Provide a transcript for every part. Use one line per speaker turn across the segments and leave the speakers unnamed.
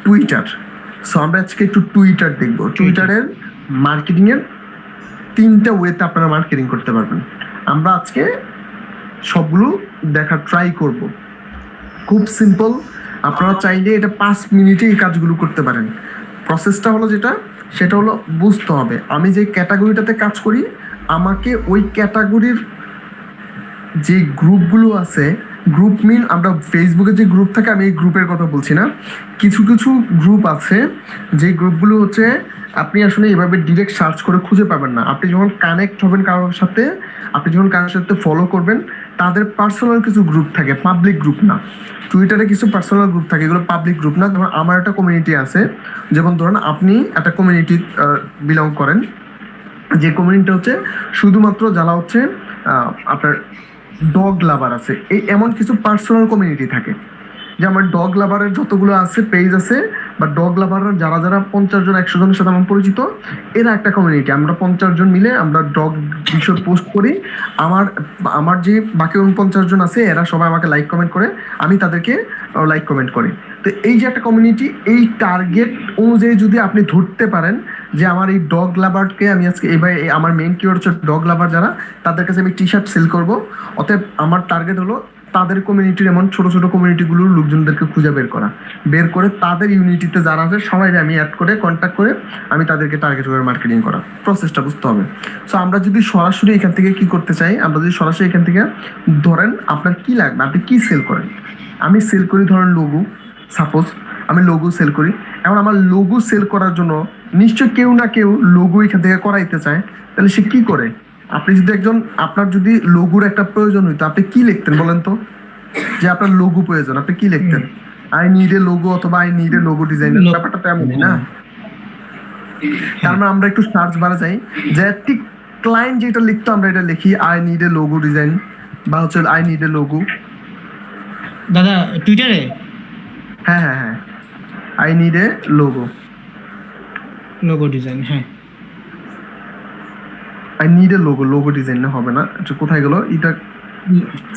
Twitter. So আমরা আজকে একটু টুইটার দেখবো। টুইটারের মার্কেটিং এর 3টা ওয়েতে আপনারা মার্কেটিং করতে পারবেন। আমরা আজকে সবগুলো দেখা ট্রাই করব। খুব সিম্পল, আপনারা চাইলে এটা 5 মিনিটে এই কাজগুলো করতে পারেন। প্রসেসটা হলো সেটা হলো বুঝতে হবে আমি যে ক্যাটাগরিটাতে কাজ করি, আমাকে ওই ক্যাটাগরির যে গ্রুপগুলো আছে, গ্রুপ মিন আমরা ফেসবুকে যে গ্রুপ থাকে, আমি এই গ্রুপের কথা বলছি না, কিছু কিছু গ্রুপ আছে যে গ্রুপগুলো হচ্ছে আপনি আসলে এভাবে ডিরেক্ট সার্চ করে খুঁজে পাবেন না। আপনি যখন কানেক্ট হবেন কারোর সাথে, আপনি যখন কারোর সাথে ফলো করবেন, তাদের পার্সোনাল কিছু গ্রুপ থাকে, পাবলিক গ্রুপ না। টুইটারে কিছু পার্সোনাল গ্রুপ থাকে, এগুলো পাবলিক গ্রুপ না। যেমন আমার একটা কমিউনিটি আছে, যেমন ধরুন আপনি একটা কমিউনিটি বিলং করেন, যে কমিউনিটি হচ্ছে শুধুমাত্র যারা হচ্ছে আপনার ডগ লাভার আছে, এই এমন কিছু পার্সোনাল কমিউনিটি থাকে। যে আমার ডগ লাভারের যতগুলো আছে পেজ আছে, বা ডগ লাভারের যারা যারা 50 জন 100 জনের সাথে আমার পরিচিত, এরা একটা কমিউনিটি। আমরা 50 জন মিলে আমরা ডগ বিষয় পোস্ট করি। আমার আমার যে বাকি 49 জন আছে, এরা সবাই আমাকে লাইক কমেন্ট করে, আমি তাদেরকে লাইক কমেন্ট করি। তো এই যে একটা কমিউনিটি, এই টার্গেট অনুযায়ী যদি আপনি ধরতে পারেন যে আমার এই ডগ লাভারকে আমি আজকে এবার আমার মেইন কিওয়ার্ড হচ্ছে ডগ লাভার যারা, তাদের কাছে আমি টি শার্ট সেল করব। অতএব আমার টার্গেট হলো তাদের কমিউনিটির এমন ছোট ছোট কমিউনিটিগুলোর লোকজনদেরকে খুঁজে বের করে তাদের ইউনিটিতে যারা আছে সবাই আমি অ্যাড করে কন্ট্যাক্ট করে আমি তাদেরকে টার্গেট করে মার্কেটিং করা। প্রসেসটা বুঝতে হবে। সো আমরা যদি সরাসরি এখান থেকে কি করতে চাই, আমরা যদি সরাসরি এখান থেকে ধরেন আপনার কি লাগবে, আপনি কি সেল করেন। আমি সেল করি ধরেন লোগো, সাপোজ আমি লোগো সেল করি। এখন আমার লোগো সেল করার জন্য নিশ্চয় কেউ না কেউ লোগো এখান থেকে করাইতে চায়, তাহলে সে কি করে? আপনি যদি আপনার যদি লোগোর একটা প্রয়োজন হইতো, আপনি কি লিখতেন বলেন তো? যে আপনার লোগো প্রয়োজন, আপনি কি লিখতেন? আই নিড এ লোগো অথবা I need a logo designer. ব্যাপারটা তো এমনই না? তার মানে আমরা একটু সার্চ বারে যাই, যে ঠিক ক্লায়েন্ট যেটা লিখতো আমরা এটা লিখি I need a logo design, বা হচ্ছে আই নিড এ লোগো।
দাদা টুইটারে
হ্যাঁ I need a logo
design. হ্যাঁ,
I need a logo design না হবে না। আচ্ছা কোথায় গেল এটা?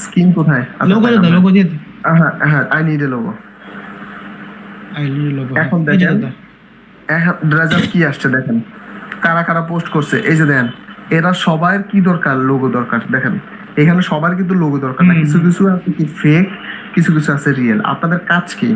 স্ক্রিন কোথায়?
লোগো দিয়ে
হ্যাঁ আই নিড এ লোগো। এখন দেখেন রেজাল্ট কি আসছে, দেখেন কারা কারা পোস্ট করছে। এই যে দেখেন, এরা সবার কি দরকার? লোগো দরকার। দেখেন এখানে সবার কিন্তু লোগো দরকার না, কিছু কিছু আছে কি ফেক, কিছু কিছু আছে রিয়েল। আপনাদের কাজ কি?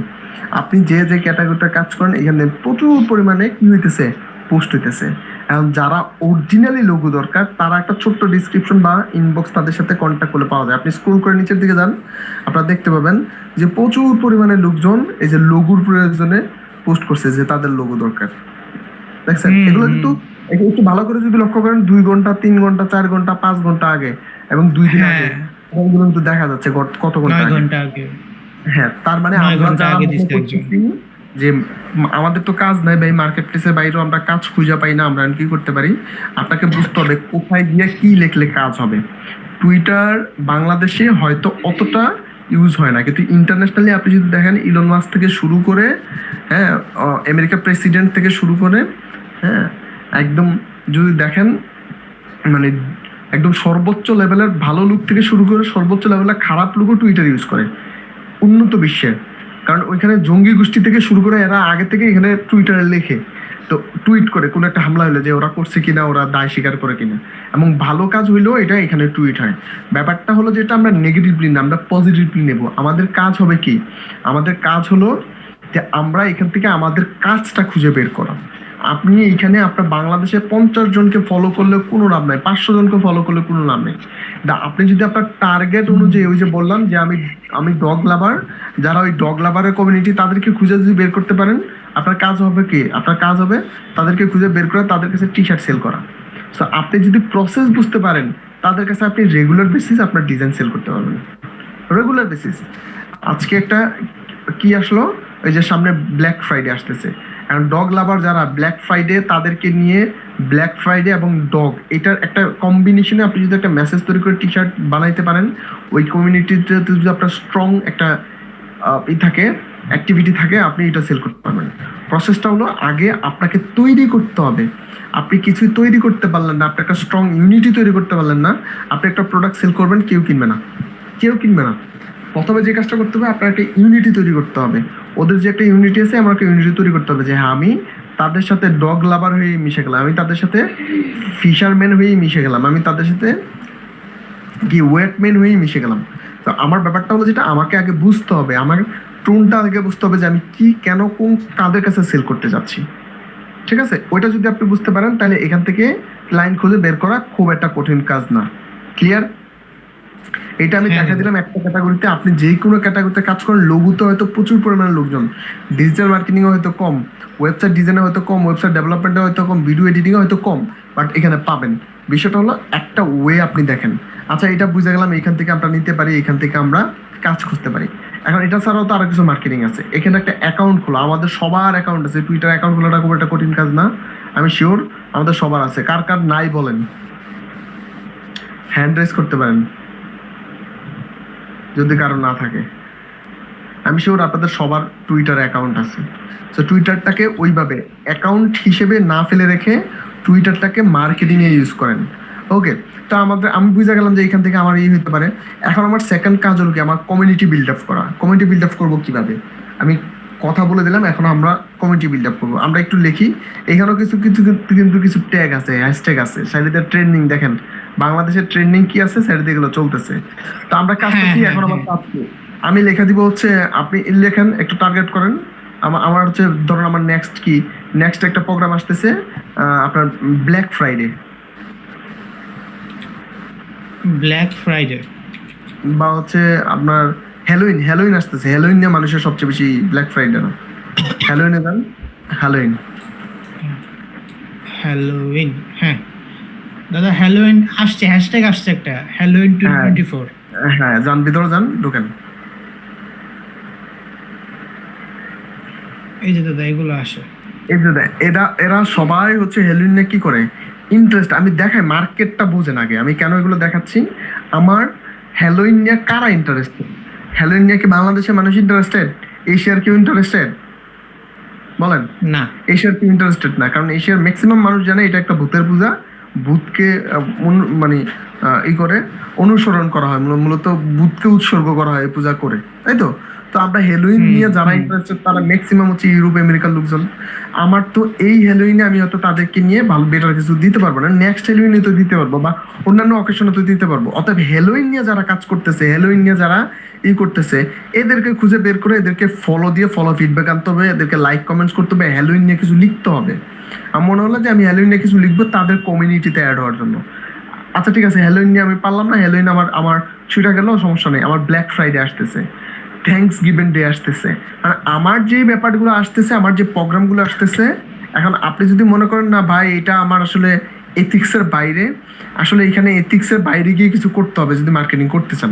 আপনি যে যে ক্যাটাগরিটা কাজ করেন, এখানে প্রচুর পরিমাণে কি হইতেছে? পোস্ট হইতেছে। এখন যারা অরিজিনালি লোগো দরকার, তারা একটা ছোট্ট ডিসক্রিপশন বা ইনবক্স তাদের সাথে কন্ট্যাক্ট করলে পাওয়া যায়। আপনি স্ক্রল করে নিচের দিকে যান, আপনারা দেখতে পাবেন যে প্রচুর পরিমাণে লোকজন এই যে লোগোর প্রয়োজনে পোস্ট করছে যে তাদের লোগো দরকার। দেখছেন এগুলো কিন্তু একটু ভালো করে যদি লক্ষ্য করেন, 2 ঘন্টা 3 ঘন্টা 4 ঘন্টা 5 ঘন্টা আগে এবং 2 দিন আগে এগুলো কিন্তু দেখা যাচ্ছে কত ঘন্টা আগে। হ্যাঁ, তার মানে আমরা যারা যে আমাদের তো কাজ নাই ভাই, মার্কেট প্লেসের বাইরেও আমরা কাজ খুঁজে পাই না, আমরা কি করতে পারি? আপনাকে বুঝতে হবে কোথায় গিয়ে কি লিখলে কাজ হবে। টুইটার বাংলাদেশে হয়তো অতটা ইউজ হয় না, কিন্তু ইন্টারন্যাশনালি আপনি যদি দেখেন, ইলন মাস্ক থেকে শুরু করে, হ্যাঁ আমেরিকার প্রেসিডেন্ট থেকে শুরু করে, হ্যাঁ একদম যদি দেখেন মানে একদম সর্বোচ্চ লেভেলের ভালো লুক থেকে শুরু করে সর্বোচ্চ লেভেলের খারাপ লুকও টুইটার ইউজ করে উন্নত বিশ্বের। কারণ ওইখানে জঙ্গি গোষ্ঠী থেকে শুরু করে এরা আগে থেকে এখানে টুইটারে লেখে, তো টুইট করে কোনো একটা হামলা হলে যে ওরা করছে কিনা, ওরা দায় স্বীকার করে কিনা, এবং ভালো কাজ হইলেও এটা এখানে টুইট হয়। ব্যাপারটা হলো যেটা আমরা নেগেটিভলি না, আমরা পজিটিভলি নেব। আমাদের কাজ হবে কি? আমাদের কাজ হলো যে আমরা এখান থেকে আমাদের কাজটা খুঁজে বের করা। আপনি এইখানে আপনার বাংলাদেশে 50 জনকে ফলো করলে কোনো লাভ নাই, 500 জনকে ফলো করলে কোনো লাভ নেই। আপনি যদি আপনার টার্গেট অনুযায়ী, ওই যে বললাম যে আমি ডগ লাভার, যারা ওই ডগ লাভারের কমিউনিটি, তাদেরকে খুঁজে যদি বের করতে পারেন, আপনার কাজ হবে কি? আপনার কাজ হবে তাদেরকে খুঁজে বের করে তাদের কাছে টি শার্ট সেল করা। সো আপনি যদি প্রসেস বুঝতে পারেন, তাদের কাছে আপনি রেগুলার বেসিস আপনার ডিজাইন সেল করতে পারবেন। Regular basis. আজকে একটা কি আসলো, ওই যে সামনে ব্ল্যাক ফ্রাইডে আসতেছে, কারণ ডগ লাভার যারা, ব্ল্যাক ফ্রাইডে তাদেরকে নিয়ে, ব্ল্যাক ফ্রাইডে এবং ডগ এটার একটা কম্বিনেশনে আপনি যদি একটা মেসেজ তৈরি করে টি শার্ট বানাইতে পারেন, ওই কমিউনিটিতে যদি আপনার স্ট্রং একটা থাকে, অ্যাক্টিভিটি থাকে, আপনি এটা সেল করতে পারবেন। প্রসেসটা হলো আগে আপনাকে তৈরি করতে হবে। আপনি কিছুই তৈরি করতে পারলেন না, আপনি একটা স্ট্রং ইউনিটি তৈরি করতে পারলেন না, আপনি একটা প্রোডাক্ট সেল করবেন, কেউ কিনবে না। প্রথমে যে কাজটা করতে হবে, আপনার একটা ইউনিটি তৈরি করতে হবে। ওদের যে একটা ইউনিটি আছে, আমার একটা ইউনিটি তৈরি করতে হবে যে হ্যাঁ আমি তাদের সাথে ডগ লাভার হয়ে মিশে গেলাম, আমি তাদের সাথে ফিশারম্যান হয়ে মিশে গেলাম, আমি তাদের সাথে কি ওয়েটম্যান হয়েই মিশে গেলাম। তো আমার ব্যাপারটা হলো যেটা আমাকে আগে বুঝতে হবে, আমার টোনটা আগে বুঝতে হবে যে আমি কি কেন কোন কাদের কাছে সেল করতে যাচ্ছি। ঠিক আছে, ওইটা যদি আপনি বুঝতে পারেন তাহলে এখান থেকে লাইন খুঁজে বের করা খুব একটা কঠিন কাজ না। ক্লিয়ার? এটা আমি
হ্যাঁ
দেখা
দাদা।
দিলাম একটা ক্যাটাগরিতে, আপনি যে কোনো ক্যাটাগরিতে কাজ করেন, লঘুতে হয়তো প্রচুর পরিমাণে লোকজন, ডিজিটাল মার্কেটিং হয়তো কম, ওয়েবসাইট ডিজাইনে হয়তো কম, ওয়েবসাইট ডেভেলপমেন্টে হয়তো কম, ভিডিও এডিটিং হয়তো কম, বাট এখানে পাবেন। বিষয়টা হলো একটা ওয়ে আপনি দেখেন, আচ্ছা এটা বুঝে গেলাম, এখান থেকে আমরা নিতে পারি, এখান থেকে আমরা কাজ খুঁজতে পারি। এখন এটা ছাড়াও তো আরো কিছু মার্কেটিং আছে, এখানে একটা অ্যাকাউন্ট খোলা, আমাদের সবার অ্যাকাউন্ট আছে, টুইটার অ্যাকাউন্ট খোলাটা খুব একটা কঠিন কাজ না, আমি শিওর আমাদের সবার আছে। কার কার নাই বলেন, হ্যান্ড রেজ করতে পারেন যদি কারো না থাকে। আমি শিওর আপনাদের সবার টুইটার অ্যাকাউন্ট আছে। তো টুইটারটাকে ওইভাবে অ্যাকাউন্ট হিসেবে না ফেলে রেখে টুইটারটাকে মার্কেটিং এ ইউজ করেন। ওকে, তো আমি বুঝে গেলাম যে এখান থেকে আমার হতে পারে। এখন আমার সেকেন্ড কাজ হলো কি, আমার কমিউনিটি বিল্ড আপ করা। কমিউনিটি বিল্ড আপ করবো কিভাবে, আমি কথা বলে দিলাম, এখন আমরা কমিউনিটি বিল্ড আপ করবো। আমরা একটু লিখি, এখানেও কিছু কিছু কিন্তু কিছু ট্যাগ আছে, হ্যাশট্যাগ আছে, সাইডে ট্রেন্ডিং দেখেন, বাংলাদেশের ট্রেন্ডিং কি আছে সাইডে এগুলো চলতেছে। তো আমরা কাজটা
হ্যাঁ
কি,
হ্যাঁ
এখন আমার
হ্যাঁ।
কাজ কি, আমি লেখা দিব হচ্ছে, আপনি লেখেন একটু টার্গেট করেন। আমার হচ্ছে ধরুন আমার নেক্সট কি, নেক্সট একটা প্রোগ্রাম আসতেছে আপনার ব্ল্যাক ফ্রাইডে,
ব্ল্যাক ফ্রাইডে।
বা হচ্ছে আপনার হ্যালোইন, হ্যালোইন আসতেছে, হ্যালোইন নিয়ে মানুষের সবচেয়ে বেশি, ব্ল্যাক ফ্রাইডে না, হ্যালোইনে যান, হ্যালোইন।
হ্যালোইন, হ্যাঁ দাদা হ্যালোইন আসছে, হ্যাশট্যাগ আসছে একটা, হ্যালোইন
হ্যাঁ
2024।
হ্যাঁ, যান ভিতরে যান, ঢুকেন।
এই যে দাদা এগুলো আসে।
এই যে এরা সবাই হচ্ছে হ্যালোইন নিয়ে কি করে, ইন্টারেস্ট আমি দেখাই, মার্কেটটা বুঝেন আগে আমি কেন এগুলো দেখাচ্ছি। আমার হ্যালোইন নিয়ে কারা ইন্টারেস্টেড, হ্যালোইন নিয়ে কি বাংলাদেশের মানুষ ইন্টারেস্টেড, এশিয়ার কেউ ইন্টারেস্টেড বলেন?
না।
এশিয়ার কেউ ইন্টারেস্টেড না, কারণ এশিয়ার ম্যাক্সিমাম মানুষ জানে এটা একটা ভূতের পূজা, ভূতকে মানে ই করে অনুসরণ করা হয়, মূলত ভূতকে উৎসর্গ করা হয় এই পূজা করে, তাই তো। তো আমরা হ্যালোইন
হুম
নিয়ে যারা
হুম।
ইন্টারেস্টেড তারা ম্যাক্সিমাম হচ্ছে ইউরোপ আমেরিকার লোকজন। আমার তো এই হ্যালোইনে আমি হয়তো তাদেরকে নিয়ে ভালো বেটার কিছু দিতে পারবো না, নেক্সট হ্যালোইনে তো দিতে পারবো, বা অন্যান্য অকেশনে তো দিতে পারবো। অতএব হ্যালোইন নিয়ে যারা কাজ করতেছে, হ্যালোইন নিয়ে যারা ই করতেছে, এদেরকে খুঁজে বের করে এদেরকে ফলো দিয়ে ফলো ফিডব্যাক আনতে হবে, এদেরকে লাইক কমেন্টস করতে হবে, হ্যালোইন নিয়ে কিছু লিখতে হবে। আমার মনে হলো যে আমি হ্যালোইন নিয়ে কিছু লিখবো তাদের কমিউনিটিতে অ্যাড হওয়ার জন্য। আচ্ছা ঠিক আছে, হ্যালোইন নিয়ে আমি পারলাম না, হ্যালোইন আমার আমার ছুটে গেল, সমস্যা নেই, আমার ব্ল্যাক ফ্রাইডে আসতেছে, থ্যাঙ্কস গিভেন ডে আসতেছে, আর আমার যে ব্যাপারগুলো আসতেছে, আমার যে প্রোগ্রামগুলো আসতেছে, এখন আপনি যদি মনে করেন না ভাই এটা আমার আসলে এথিক্সের বাইরে, আসলে এখানে এথিক্সের বাইরে গিয়ে কিছু করতে হবে যদি মার্কেটিং করতে চান,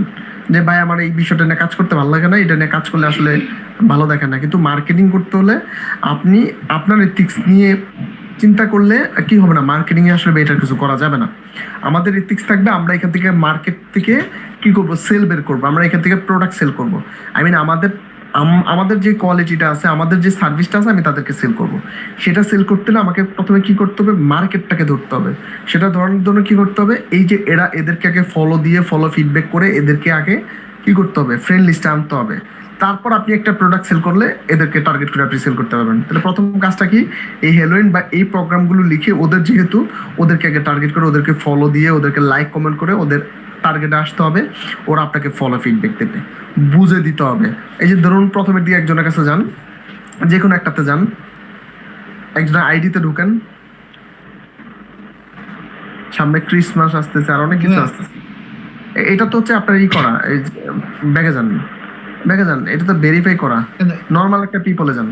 যে ভাই আমার এই বিষয়টা নিয়ে কাজ করতে ভালো লাগে না, এটা নিয়ে কাজ করলে আসলে ভালো দেখে না, কিন্তু মার্কেটিং করতে হলে আপনি আপনার এথিক্স নিয়ে চিন্তা করলে কি হবে না, মার্কেটিং এ আসলে এটা কিছু করা যাবে না। আমাদের এথিক্স থাকবে, আমরা এখান থেকে মার্কেট থেকে কি করব, সেল বের করব, আমরা এখান থেকে প্রোডাক্ট সেল করব। আই মিন আমাদের যে কোয়ালিটিটা আছে, আমাদের যে সার্ভিসটা আছে, আমি তাদেরকে সেল করব। সেটা সেল করতে হলে আমাকে প্রথমে কি করতে হবে, মার্কেটটাকে ধরতে হবে। সেটা ধরার জন্য কি করতে হবে, এই যে এদেরকে আগে ফলো দিয়ে ফলো ফিডব্যাক করে এদেরকে আগে কি করতে হবে, ফ্রেন্ড লিস্টে আনতে হবে। তারপর আপনি একটা প্রোডাক্ট সেল করলে এদেরকে টার্গেট করে আপনি সেল করতে পারবেন। তাহলে প্রথম কাজটা কি, এই হ্যালোইন বা এই প্রোগ্রামগুলো লিখে ওদের, যেহেতু ওদেরকে আগে টার্গেট করে ওদেরকে ফলো দিয়ে ওদেরকে লাইক কমেন্ট করে ওদের টার্গেটে আসতে হবে, ওরা আপনাকে ফলো ফিডব্যাক দেবে, বুঝে দিতে হবে। এই যে ধরুন প্রথমের দিকে একজনের কাছে যান, যে কোনো একটাতে যান, একজনের আইডিতে ঢুকেন, সামনে ক্রিসমাস আসতেছে আর অনেক কিছু আসতেছে, এটা তো হচ্ছে আপনার ই করা, এই ব্যাগে যান, ব্যাগে যান, এটা তো ভেরিফাই করা, নর্মাল একটা পিপলে যান,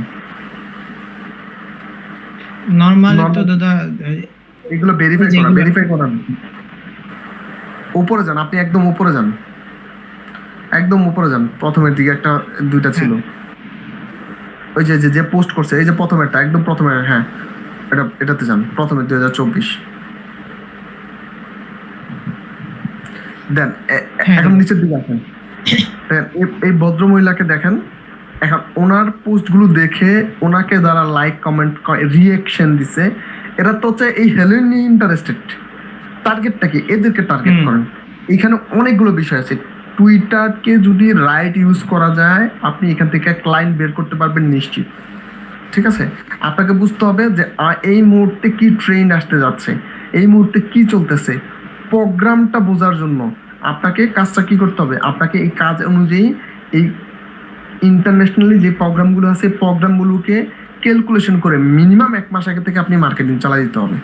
নরমালি তো দাদা
এগুলো ভেরিফাই করা,
যেগুলো-
ভেরিফাই করান। উপরে যান, আপনি একদম উপরে যান, একদম উপরে যান, প্রথমের দিকে একটা দুইটা ছিল, ওই যে যে পোস্ট করছে, এই যে প্রথমেরটা, একদম প্রথমে, হ্যাঁ এটাতে যান, প্রথমে 2024 দেন। এখন নিচের দিকে আসেন, এই ভদ্র মহিলাকে দেখেন, এখন ওনার পোস্টগুলো দেখে ওনাকে যারা লাইক কমেন্ট রিয়েকশন দিছে, এরা তো হচ্ছে এই হ্যালোইন নিয়ে ইন্টারেস্টেড। টার্গেটটা কি, এদেরকে টার্গেট করেন। এখানে অনেকগুলো বিষয় আছে, টুইটারকে যদি রাইট ইউজ করা যায় আপনি এখান থেকে ক্লায়েন্ট বের করতে পারবেন নিশ্চিত। ঠিক আছে, আপনাকে বুঝতে হবে যে এই মুহূর্তে কি ট্রেন্ড আসতে যাচ্ছে, এই মুহূর্তে কি চলতেছে, প্রোগ্রামটা বোঝার জন্য আপনাকে কাজটা কি করতে হবে, আপনাকে এই কাজ অনুযায়ী এই ইন্টারন্যাশনালি যে প্রোগ্রামগুলো আছে প্রোগ্রামগুলোকে ক্যালকুলেশন করে মিনিমাম 1 মাস আগে থেকে আপনি মার্কেটিং চালাই দিতে হবে।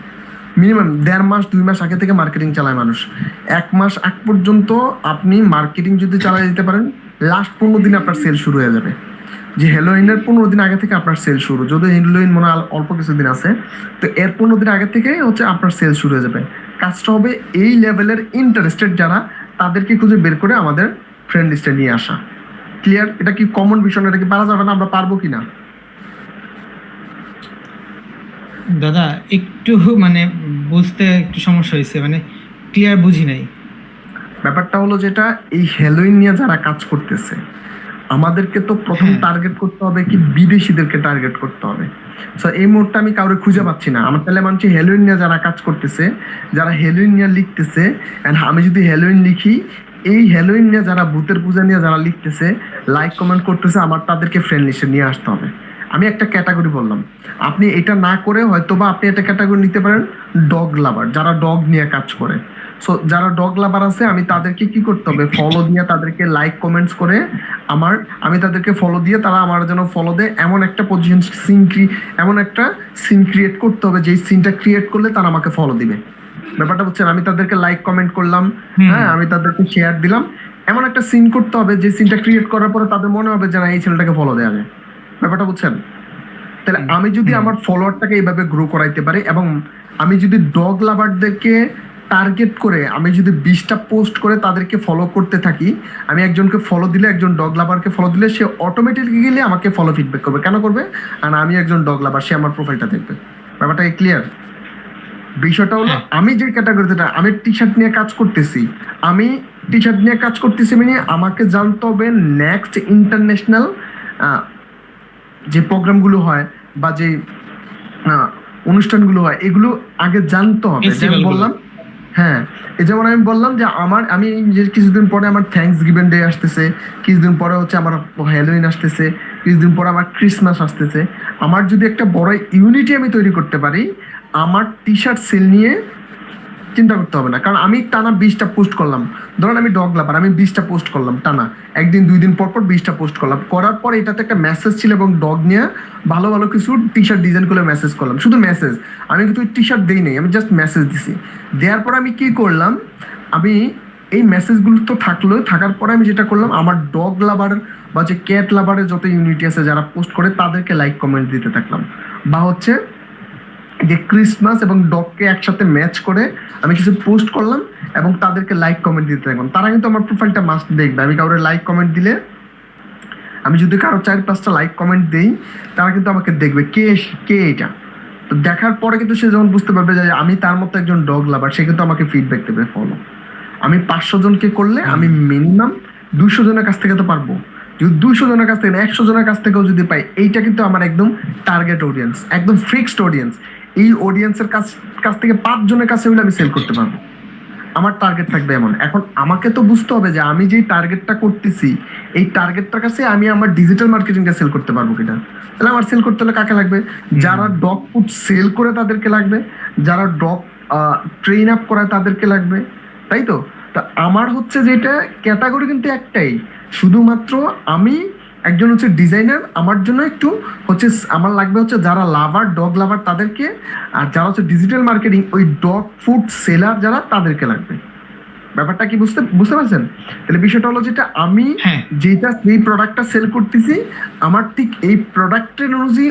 মিনিমাম 1.5 মাস 2 মাস আগে থেকে মার্কেটিং চালায় মানুষ। 1 মাস আগ পর্যন্ত আপনি মার্কেটিং যদি চালাই দিতে পারেন, লাস্ট 15 দিনে আপনার সেল শুরু হয়ে যাবে। যে হ্যালোইনের 15 দিন আগে থেকে আপনার সেল শুরু, যদি হ্যালোইন মনে হয় অল্প কিছুদিন আছে, তো এর 15 দিন আগে থেকে হচ্ছে আপনার সেল শুরু হয়ে যাবে। কাজটা হবে এই লেভেলের ইন্টারেস্টেড যারা, তাদেরকে খুঁজে বের করে আমাদের ফ্রেন্ড লিস্টে নিয়ে আসা। ক্লিয়ার? এটা কি কমন বিষয় না? এটা কি পারা যাবে না? আমরা পারবো কিনা?
দাদা একটু মানে বুঝতে একটু সমস্যা হয়েছে, মানে ক্লিয়ার বুঝি নাই।
ব্যাপারটা হলো যেটা, এই হ্যালোইন নিয়ে যারা কাজ করতেছে আমাদেরকে তো প্রথম
হ্যাঁ।
টার্গেট করতে হবে কি বিদেশিদেরকে টার্গেট করতে হবে। সো এই মুহূর্তে আমি কাউরে খুঁজে পাচ্ছি না। আমার তাহলে মানছি হ্যালোইন নিয়ে যারা কাজ করতেছে, যারা হ্যালোইন নিয়ে লিখতেছে, এন্ড আমি যদি হ্যালোইন লিখি, এই হ্যালোইন নিয়ে যারা ভূতের পূজা নিয়ে যারা লিখতেছে, লাইক কমেন্ট করতেছে, আমার তাদেরকে ফ্রেন্ড লিস্টে নিয়ে আসতে হবে। আমি একটা ক্যাটাগরি বললাম, আপনি এটা না করে হয়তোবা আপনি একটা ক্যাটাগরি নিতে পারেন ডগ লাভার, যারা ডগ নিয়ে কাজ করে। সো যারা ডগ লাভার আছে আমি তাদেরকে কি করতে হবে, ফলো দিয়ে তাদেরকে লাইক কমেন্টস করে আমি তাদেরকে ফলো দিয়ে তারা আমার যেন ফলো দেয়, এমন একটা পজিশন এমন একটা সিন ক্রিয়েট করতে হবে, যেই সিনটা ক্রিয়েট করলে তারা আমাকে ফলো দিবে। ব্যাপারটা বুঝছেন? আমি তাদেরকে লাইক কমেন্ট করলাম, হ্যাঁ, আমি তাদেরকে শেয়ার দিলাম, এমন একটা সিন করতে হবে যে সিনটা ক্রিয়েট করার পরে তাদের মনে হবে যে না, এই ছেলেটাকে ফলো দেওয়া যায়। ব্যাপারটা বুঝছেন? তাহলে আমি যদি আমার ফলোয়ারটাকে এইভাবে গ্রো করাইতে পারি, এবং আমি যদি ডগ লাভারদেরকে টার্গেট করে আমি যদি 20টা পোস্ট করে তাদেরকে ফলো করতে থাকি, আমি একজনকে ফলো দিলে, একজন ডগ লাভারকে ফলো দিলে সে অটোমেটিক্যালি আমাকে ফলো ফিডব্যাক করবে। কেন করবে? আর আমি একজন ডগ লাভার, সে আমার প্রোফাইলটা দেখবে। ব্যাপারটা ক্লিয়ার? বিষয়টা হলো, আমি যে ক্যাটাগরিতে আমি টি শার্ট নিয়ে কাজ করতেছি, আমি টি শার্ট নিয়ে কাজ করতেছি মানে আমাকে জানতে হবে নেক্সট ইন্টারন্যাশনাল যে প্রোগ্রামগুলো হয় বা যে অনুষ্ঠানগুলো হয়, এগুলো আগে জানতে হবে। যেমন বললাম, হ্যাঁ, এই যেমন আমি বললাম যে আমি যে কিছুদিন পরে আমার থ্যাঙ্কস গিভিং ডে আসতেছে, কিছুদিন পরে হচ্ছে আমার হ্যালোইন আসতেছে, কিছুদিন পরে আমার ক্রিসমাস আসতেছে। আমার যদি একটা বড় ইউনিটি আমি তৈরি করতে পারি, আমার টি শার্ট সেল নিয়ে চিন্তা করতে হবে না। কারণ আমি টানা 20টা পোস্ট করলাম, ধরেন আমি ডগ লাভার, আমি 20টা পোস্ট করলাম টানা, একদিন 2 দিন পর পর 20টা পোস্ট করলাম, করার পর এটাতে একটা মেসেজ ছিল এবং ডগ নিয়ে ভালো ভালো কিছু টি শার্ট ডিজাইন করে মেসেজ করলাম, শুধু মেসেজ, আমি কিন্তু টি শার্ট দিই নাই, আমি জাস্ট মেসেজ দিছি। দেওয়ার পর আমি কি করলাম, আমি এই মেসেজগুলো তো থাকলো, থাকার পরে আমি যেটা করলাম, আমার ডগ লাভার বা যে ক্যাট লাভারের যত ইউনিটি আছে যারা পোস্ট করে তাদেরকে লাইক কমেন্ট দিতে থাকলাম, বা হচ্ছে যে ক্রিসমাস এবং ডগকে একসাথে ম্যাচ করে আমি কিছু পোস্ট করলাম এবং তাদেরকে লাইক কমেন্ট দিতে থাকলাম। তারা কিন্তু আমার প্রোফাইলটা মাস্ট দেখবে। আমি কাউরে লাইক কমেন্ট দিলে, আমি যদি কারো 4-5টা লাইক কমেন্ট দেই, তারা কিন্তু আমাকে দেখবে কে কে এটা। তো দেখার পরে কিন্তু সে যখন বুঝতে পারবে যে আমি তার মতো একজন ডগ লাভার, সে কিন্তু আমাকে ফিডব্যাক দেবে, ফলো। আমি 500 জনকে করলে আমি মিনিমাম 200 জনের কাছ থেকে তো পারবো। যদি 200 জনের কাছ থেকে, 100 জনের কাছ থেকেও যদি পাই, এইটা কিন্তু আমার একদম টার্গেট অডিয়েন্স, একদম ফিক্সড অডিয়েন্স। এই অডিয়েন্সের কাছ থেকে 5 জনের কাছে হলে আমি সেল করতে পারবো। আমার টার্গেট থাকবে এমন। এখন আমাকে তো বুঝতে হবে যে আমি যেই টার্গেটটা করতেছি, এই টার্গেটটার কাছে আমি আমার ডিজিটাল মার্কেটিংটা সেল করতে পারবো কিনা। তাহলে আমার সেল করতে হলে কাকে লাগবে? যারা ডগ ফুড সেল করে তাদেরকে লাগবে, যারা ডগ ট্রেন আপ করায় তাদেরকে লাগবে, তাই তো? তা আমার হচ্ছে যেটা ক্যাটাগরি কিন্তু একটাই, শুধুমাত্র আমি একজন হচ্ছে ডিজাইনার, আমার জন্য একটু হচ্ছে আমার লাগবে হচ্ছে যারা লাভার, ডগ লাভার তাদেরকে, আর যারা হচ্ছে ডিজিটাল মার্কেটিং, ওই ডগ ফুড সেলার যারা, তাদেরকে লাগবে। ব্যাপারটা কি বুঝতে পারছেন? তাহলে বিষয়টা হলো যেটা, আমি যেটা এই প্রোডাক্টটা সেল করতেছি, আমার ঠিক এই প্রোডাক্টের অনুযায়ী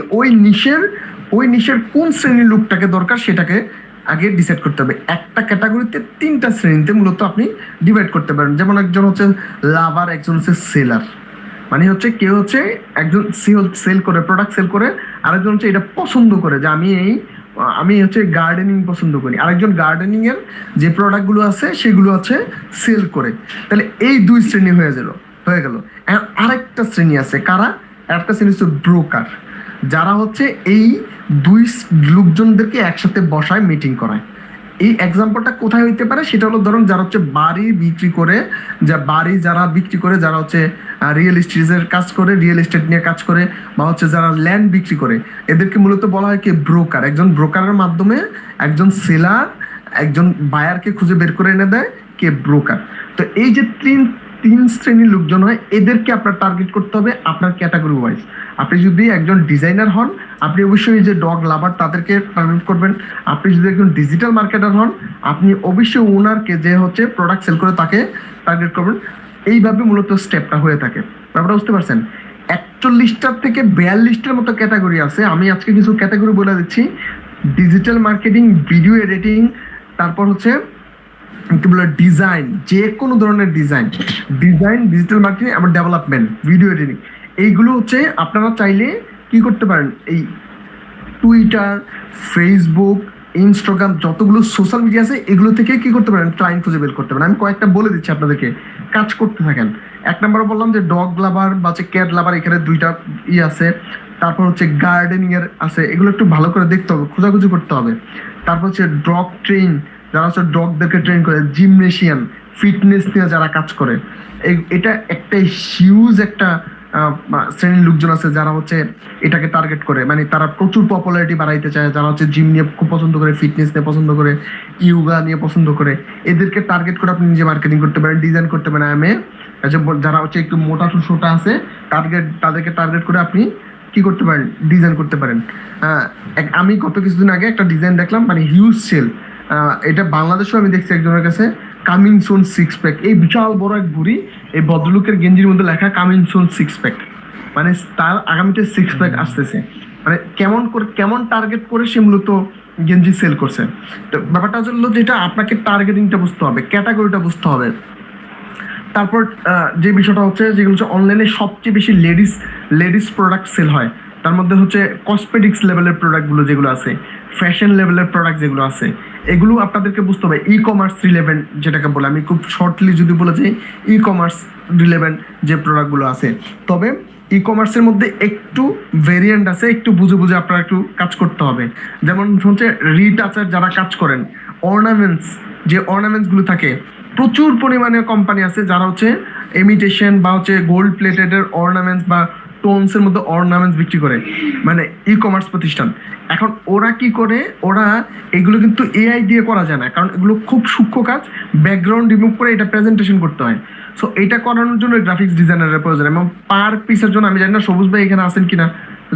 ওই নিশের কোন শ্রেণীর লোকটাকে দরকার সেটাকে আগে ডিসাইড করতে হবে। একটা ক্যাটাগরিতে 3টা শ্রেণীতে মূলত আপনি ডিভাইড করতে পারেন। যেমন একজন হচ্ছে লাভার, একজন হচ্ছে সেলার, মানে হচ্ছে কেউ হচ্ছে একজন সেল করে, প্রোডাক্ট সেল করে, আরেকজন হচ্ছে এটা পছন্দ করে যে আমি হচ্ছে গার্ডেনিং পছন্দ করি, আরেকজন গার্ডেনিং এর যে প্রোডাক্ট গুলো আছে সেগুলো হচ্ছে সেল করে। তাহলে এই 2 শ্রেণী হয়ে গেল। আরেকটা শ্রেণী আছে, কারা? একটা শ্রেণী হচ্ছে ব্রোকার, যারা হচ্ছে এই 2 লোকজনদেরকে একসাথে বসায় মিটিং করায়। এই এক্সাম্পলটা কোথায় হইতে পারে সেটা হলো ধরুন যারা হচ্ছে বাড়ি বিক্রি করে, যারা বিক্রি করে, যারা হচ্ছে রিয়েল এস্টেটের কাজ করে, রিয়েল এস্টেট নিয়ে কাজ করে, বা হচ্ছে যারা ল্যান্ড বিক্রি করে, এদেরকে মূলত বলা হয় কি ব্রোকার। একজন ব্রোকারের মাধ্যমে একজন সেলার একজন বায়ারকে খুঁজে বের করে এনে দেয় কে ব্রোকার। তো এই যে তিন শ্রেণীর লোকজন হয়, এদেরকে আপনার টার্গেট করতে হবে আপনার ক্যাটাগরি ওয়াইজ। আপনি যদি একজন ডিজাইনার হন, আপনি অবশ্যই এই যে ডগ লাভার তাদেরকে টার্গেট করবেন। আপনি যদি একজন ডিজিটাল মার্কেটার হন, আপনি অবশ্যই ওনারকে যে হচ্ছে প্রোডাক্ট সেল করে তাকে টার্গেট করবেন। এইভাবে মূলত স্টেপটা হয়ে থাকে। ব্যাপারটা বুঝতে পারছেন? 41টার থেকে 42টার মতো ক্যাটাগরি আছে। আমি আজকে কিছু ক্যাটাগরি বলে দিচ্ছি। ডিজিটাল মার্কেটিং, ভিডিও এডিটিং, তারপর হচ্ছে কি বলে ডিজাইন, যে কোনো ধরনের ডিজাইন, ডিজিটাল মার্কেটিং, আবার ডেভেলপমেন্ট, ভিডিও এডিটিং, এইগুলো হচ্ছে আপনারা চাইলে কি করতে পারেন, এই টুইটার, ফেসবুক, ইনস্টাগ্রাম, যতগুলো সোশ্যাল মিডিয়া আছে এগুলো থেকে কি করতে পারেন, ক্লায়েন্ট খুঁজে বের করতে পারেন। আমি কয়েকটা বলে দিচ্ছি আপনাদেরকে, কাজ করতে থাকেন। এক নম্বরে বললাম যে ডগ লাভার বা হচ্ছে ক্যাট লাভার, এখানে দুইটা আছে। তারপর হচ্ছে গার্ডেনিং এর আছে, এগুলো একটু ভালো করে দেখতে হবে, খোঁজাখুঁজি করতে হবে। তারপর হচ্ছে ডগ ট্রেন, যারা হচ্ছে ডগদেরকে ট্রেন করে, জিমনেশিয়ান, ফিটনেস নিয়ে যারা কাজ করে, এটা একটা হিউজ একটা শ্রেণীর লোকজন আছে যারা হচ্ছে এটাকে টার্গেট করে, মানে তারা প্রচুর পপুলারিটি বাড়াইতে চায়, যারা হচ্ছে জিম নিয়ে খুব পছন্দ করে, ফিটনেস নিয়ে পছন্দ করে, ইয়োগা নিয়ে পছন্দ করে, এদেরকে টার্গেট করে আপনি নিজে মার্কেটিং করতে পারেন, ডিজাইন করতে পারেন। যারা হচ্ছে একটু মোটা সোটা আছে, তাদেরকে টার্গেট করে আপনি কি করতে পারেন, ডিজাইন করতে পারেন। আমি গত কিছুদিন আগে একটা ডিজাইন দেখলাম, মানে হিউজ সেল। এটা বাংলাদেশেও আমি দেখছি একজনের কাছে, কামিং সুন সিক্স প্যাক, এই বিশাল বড় এক ঘুড়ি, এই ভদ্রলোকের গেঞ্জির মধ্যে লেখা কামিং সুন সিক্স প্যাক, মানে তার আগামীতে সিক্স প্যাক আসতেছে। মানে কেমন টার্গেট করে সে মূলত গেঞ্জি সেল করছে। তো ব্যাপারটা হলো যেটা আপনাকে টার্গেটিংটা বুঝতে হবে, ক্যাটাগরিটা বুঝতে হবে। তারপর যে বিষয়টা হচ্ছে, যেগুলো হচ্ছে অনলাইনে সবচেয়ে বেশি লেডিস প্রোডাক্ট সেল হয়, তার মধ্যে হচ্ছে কসমেটিক্স লেভেলের প্রোডাক্টগুলো যেগুলো আছে, ফ্যাশন লেভেলের প্রোডাক্ট যেগুলো আছে, এগুলো আপনাদেরকে বুঝতে হবে। ই কমার্স রিলেভেন্ট যেটাকে বলে, আমি খুব শর্টলি যদি বলে যাই, ই কমার্স রিলেভেন্ট যে প্রোডাক্টগুলো আছে। তবে ই কমার্সের মধ্যে একটু ভেরিয়েন্ট আছে, একটু বুঝে বুঝে আপনারা একটু কাজ করতে হবে। যেমন হচ্ছে রিটাচার যারা কাজ করেন, অর্নামেন্টস, যে অর্নামেন্টসগুলো থাকে, প্রচুর পরিমাণে কোম্পানি আছে যারা হচ্ছে ইমিটেশন বা হচ্ছে গোল্ড প্লেটেডের অর্নামেন্টস বা টোনসের মধ্যে অর্নামেন্টস বিক্রি করে, মানে ই কমার্স প্রতিষ্ঠান। এখন ওরা কি করে, ওরা এগুলো কিন্তু এআই দিয়ে করা যায় না, কারণ এগুলো খুব সূক্ষ্ম কাজ, ব্যাকগ্রাউন্ড রিমুভ করে এটা প্রেজেন্টেশন করতে হয়। সো এটা করানোর জন্য গ্রাফিক্স ডিজাইনারের প্রয়োজন, এবং পার পিসের জন্য, আমি জানি না সবুজ ভাই এখানে আছেন কিনা,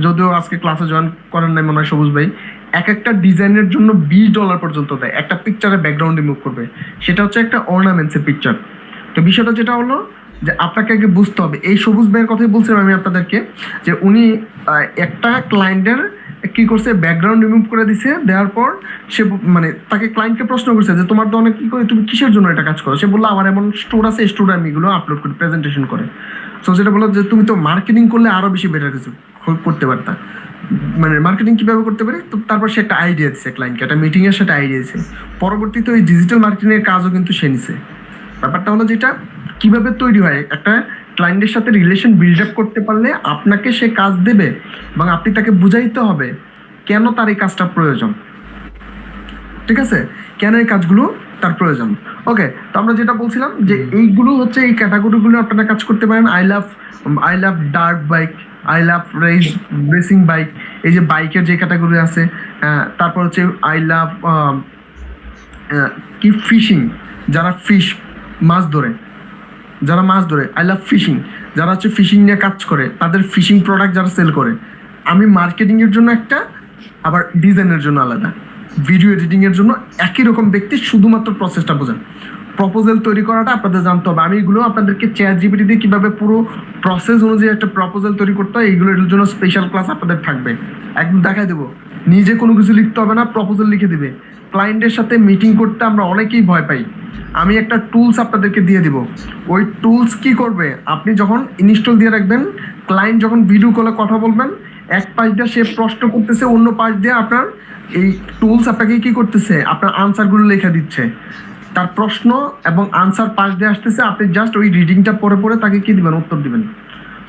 যদিও আজকে ক্লাসে জয়েন করেন নাই মনে হয় সবুজ ভাই, এক একটা ডিজাইনের জন্য $20 পর্যন্ত দেয়, একটা পিকচারের ব্যাকগ্রাউন্ড রিমুভ করবে, সেটা হচ্ছে একটা অর্নামেন্টসের পিকচার। তো বিষয়টা যেটা হলো যে আপনাকে আগে বুঝতে হবে, এই সবুজ ভাইয়ের কথাই বলছিলাম আমি আপনাদেরকে, যে উনি একটা ক্লায়েন্টের কি করছে, ব্যাকগ্রাউন্ড রিমুভ করে দিছে, দেওয়ার পর সে মানে তাকে ক্লায়েন্টকে প্রশ্ন করছে যে তোমার তো অনেক কি করে, তুমি কিসের জন্য এটা কাজ করো? সে বললো আমার এমন স্টোর আছে, স্টোরে আমি এগুলো আপলোড করি, প্রেজেন্টেশন করে। সো যেটা বললো যে তুমি তো মার্কেটিং করলে আরো বেশি বেটার কিছু করতে পারতা, মানে মার্কেটিং কিভাবে করতে পারে। তো তারপর সে একটা আইডিয়া দিচ্ছে ক্লায়েন্টকে, একটা মিটিং এর সাথে আইডিয়া দিচ্ছে, পরবর্তীতে ওই ডিজিটাল মার্কেটিং এর কাজও কিন্তু সে নিছে। ব্যাপারটা হলো যেটা কিভাবে তৈরি হয়, একটা ক্লায়েন্টের সাথে রিলেশন বিল্ড আপ করতে পারলে আপনাকে সে কাজ দেবে, এবং আপনি তাকে বুঝাইতে হবে কেন তার এই কাজটা প্রয়োজন, ঠিক আছে, কেন এই কাজগুলো তার প্রয়োজন। ওকে, তো আমরা যেটা বলছিলাম যে এইগুলো হচ্ছে এই ক্যাটাগরিগুলো আপনারা কাজ করতে পারেন। I love dirt bike, I love racing bike, এই যে বাইকের যে ক্যাটাগরি আছে। তারপর হচ্ছে আই লাভ কি ফিশিং, যারা মাছ ধরে, আই লাভ ফিশিং, যারা হচ্ছে ফিশিং নিয়ে কাজ করে, তাদের ফিশিং প্রোডাক্ট যারা সেল করে। আমি মার্কেটিং এর জন্য একটা, আবার ডিজাইনের জন্য আলাদা, ভিডিও এডিটিং এর জন্য একই রকম ব্যক্তি, শুধুমাত্র প্রসেসটা বোঝেন। প্রপোজাল তৈরি করাটা আপনাদের জানতে হবে। আমি এগুলো আপনাদেরকে চ্যাট জিপিটি দিয়ে কিভাবে পুরো প্রসেস অনুযায়ী একটা প্রপোজাল তৈরি করতে হয়, এইগুলোর জন্য স্পেশাল ক্লাস আপনাদের থাকবে, একদম দেখাই দেবো। নিজে কোনো কিছু লিখতে হবে না, প্রপোজাল লিখে দিবে। ক্লায়েন্টের সাথে মিটিং করতে আমরা অনেকেই ভয় পাই, আমি একটা টুলস আপনাদেরকে দিয়ে দিব। ওই টুলস কি করবে, আপনি যখন ইনস্টল দিয়ে রাখবেন, ক্লায়েন্ট যখন ভিডিও কলে কথা বলবেন, এক পাশ দিয়ে সে প্রশ্ন করতেছে, অন্য পাশ দিয়ে আপনার এই টুলস আপনাকে কি করতেছে, আপনার আনসারগুলো লেখা দিচ্ছে, তার প্রশ্ন এবং আনসার পাশ দিয়ে আসতেছে, আপনি জাস্ট ওই রিডিংটা পড়ে পড়ে তাকে কি দিবেন, উত্তর দিবেন।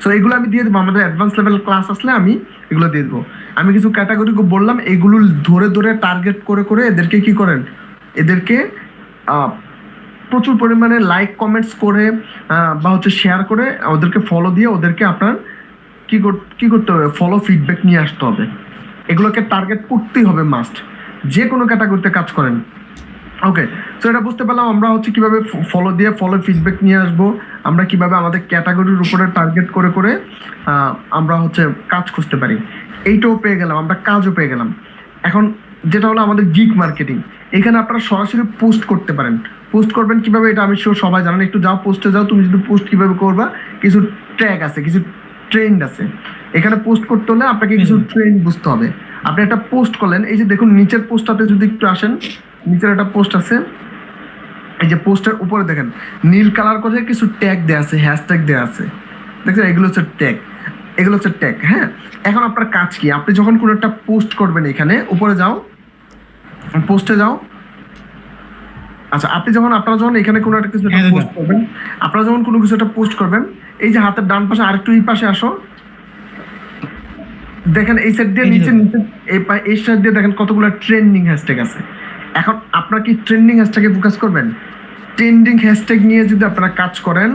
সো এগুলো আমি দিয়ে দেবো, আমাদের অ্যাডভান্স লেভেল ক্লাস আসলে আমি এগুলো দিয়ে দেবো। আমি কিছু ক্যাটাগরি বললাম, এগুলো ধরে ধরে টার্গেট করে করে এদেরকে কি করেন, এদেরকে আহ, প্রচুর পরিমাণে লাইক কমেন্টস করে বা হচ্ছে শেয়ার করে ওদেরকে ফলো দিয়ে ওদেরকে আপনার কি করতে হবে, ফলো ফিডব্যাক নিয়ে আসতে হবে। এগুলোকে টার্গেট করতেই হবে মাস্ট, যে কোনো ক্যাটাগরিতে কাজ করেন। ওকে, তো এটা বুঝতে পারলাম আমরা হচ্ছে কিভাবে ফলো দিয়ে ফলো ফিডব্যাক নিয়ে আসবো, আমরা কিভাবে আমাদের ক্যাটাগরির উপরে টার্গেট করে করে আমরা হচ্ছে কাজ খুঁজতে পারি। এইটাও পেয়ে গেলাম, আমরা কাজও পেয়ে গেলাম। এখন যেটা হলো আমাদের গিগ মার্কেটিং, এখানে আপনারা সরাসরি পোস্ট করতে পারেন। পোস্ট করবেন কিভাবে এটা আমি শিওর সবাই জানেন। একটু যাও পোস্টে যাও, তুমি যদি পোস্ট কিভাবে করবা, কিছু ট্র্যাক আছে, কিছু ট্রেন্ড আছে। এখানে পোস্ট করতে হলে আপনাকে কিছু ট্রেন্ড বুঝতে হবে। আপনি একটা পোস্ট করলেন, এই যে দেখুন নিচের পোস্টটাতে যদি একটু আসেন, নিচের একটা পোস্ট আছে, এই যে পোস্টের উপরে দেখেন নীল কালার করে কিছু ট্যাগ দেওয়া আছে, হ্যাশট্যাগ দেওয়া আছে, দেখছেন? এগুলো হচ্ছে ট্যাগ, এগুলো হচ্ছে ট্যাগ। হ্যাঁ, এখন আপনার কাজ কি, আপনি যখন কোনো একটা পোস্ট করবেন, এখানে উপরে যাও, পোস্টে যাও। আচ্ছা, আপনারা যখন এখানে কোনো একটা কিছু পোস্ট করবেন, আপনারা যখন কোনো কিছু একটা পোস্ট করবেন, এই যে হাতের ডান পাশে আরেকটু এই পাশে আসো, দেখেন এই সাইড দিয়ে নিচে নিচে এই সাইড দিয়ে দেখেন কতগুলো ট্রেন্ডিং হ্যাশট্যাগ আছে। এখন আপনারা কি ট্রেন্ডিং হ্যাশট্যাগে ফোকাস করবেন? ট্রেন্ডিং হ্যাশট্যাগ নিয়ে যদি আপনারা কাজ করেন,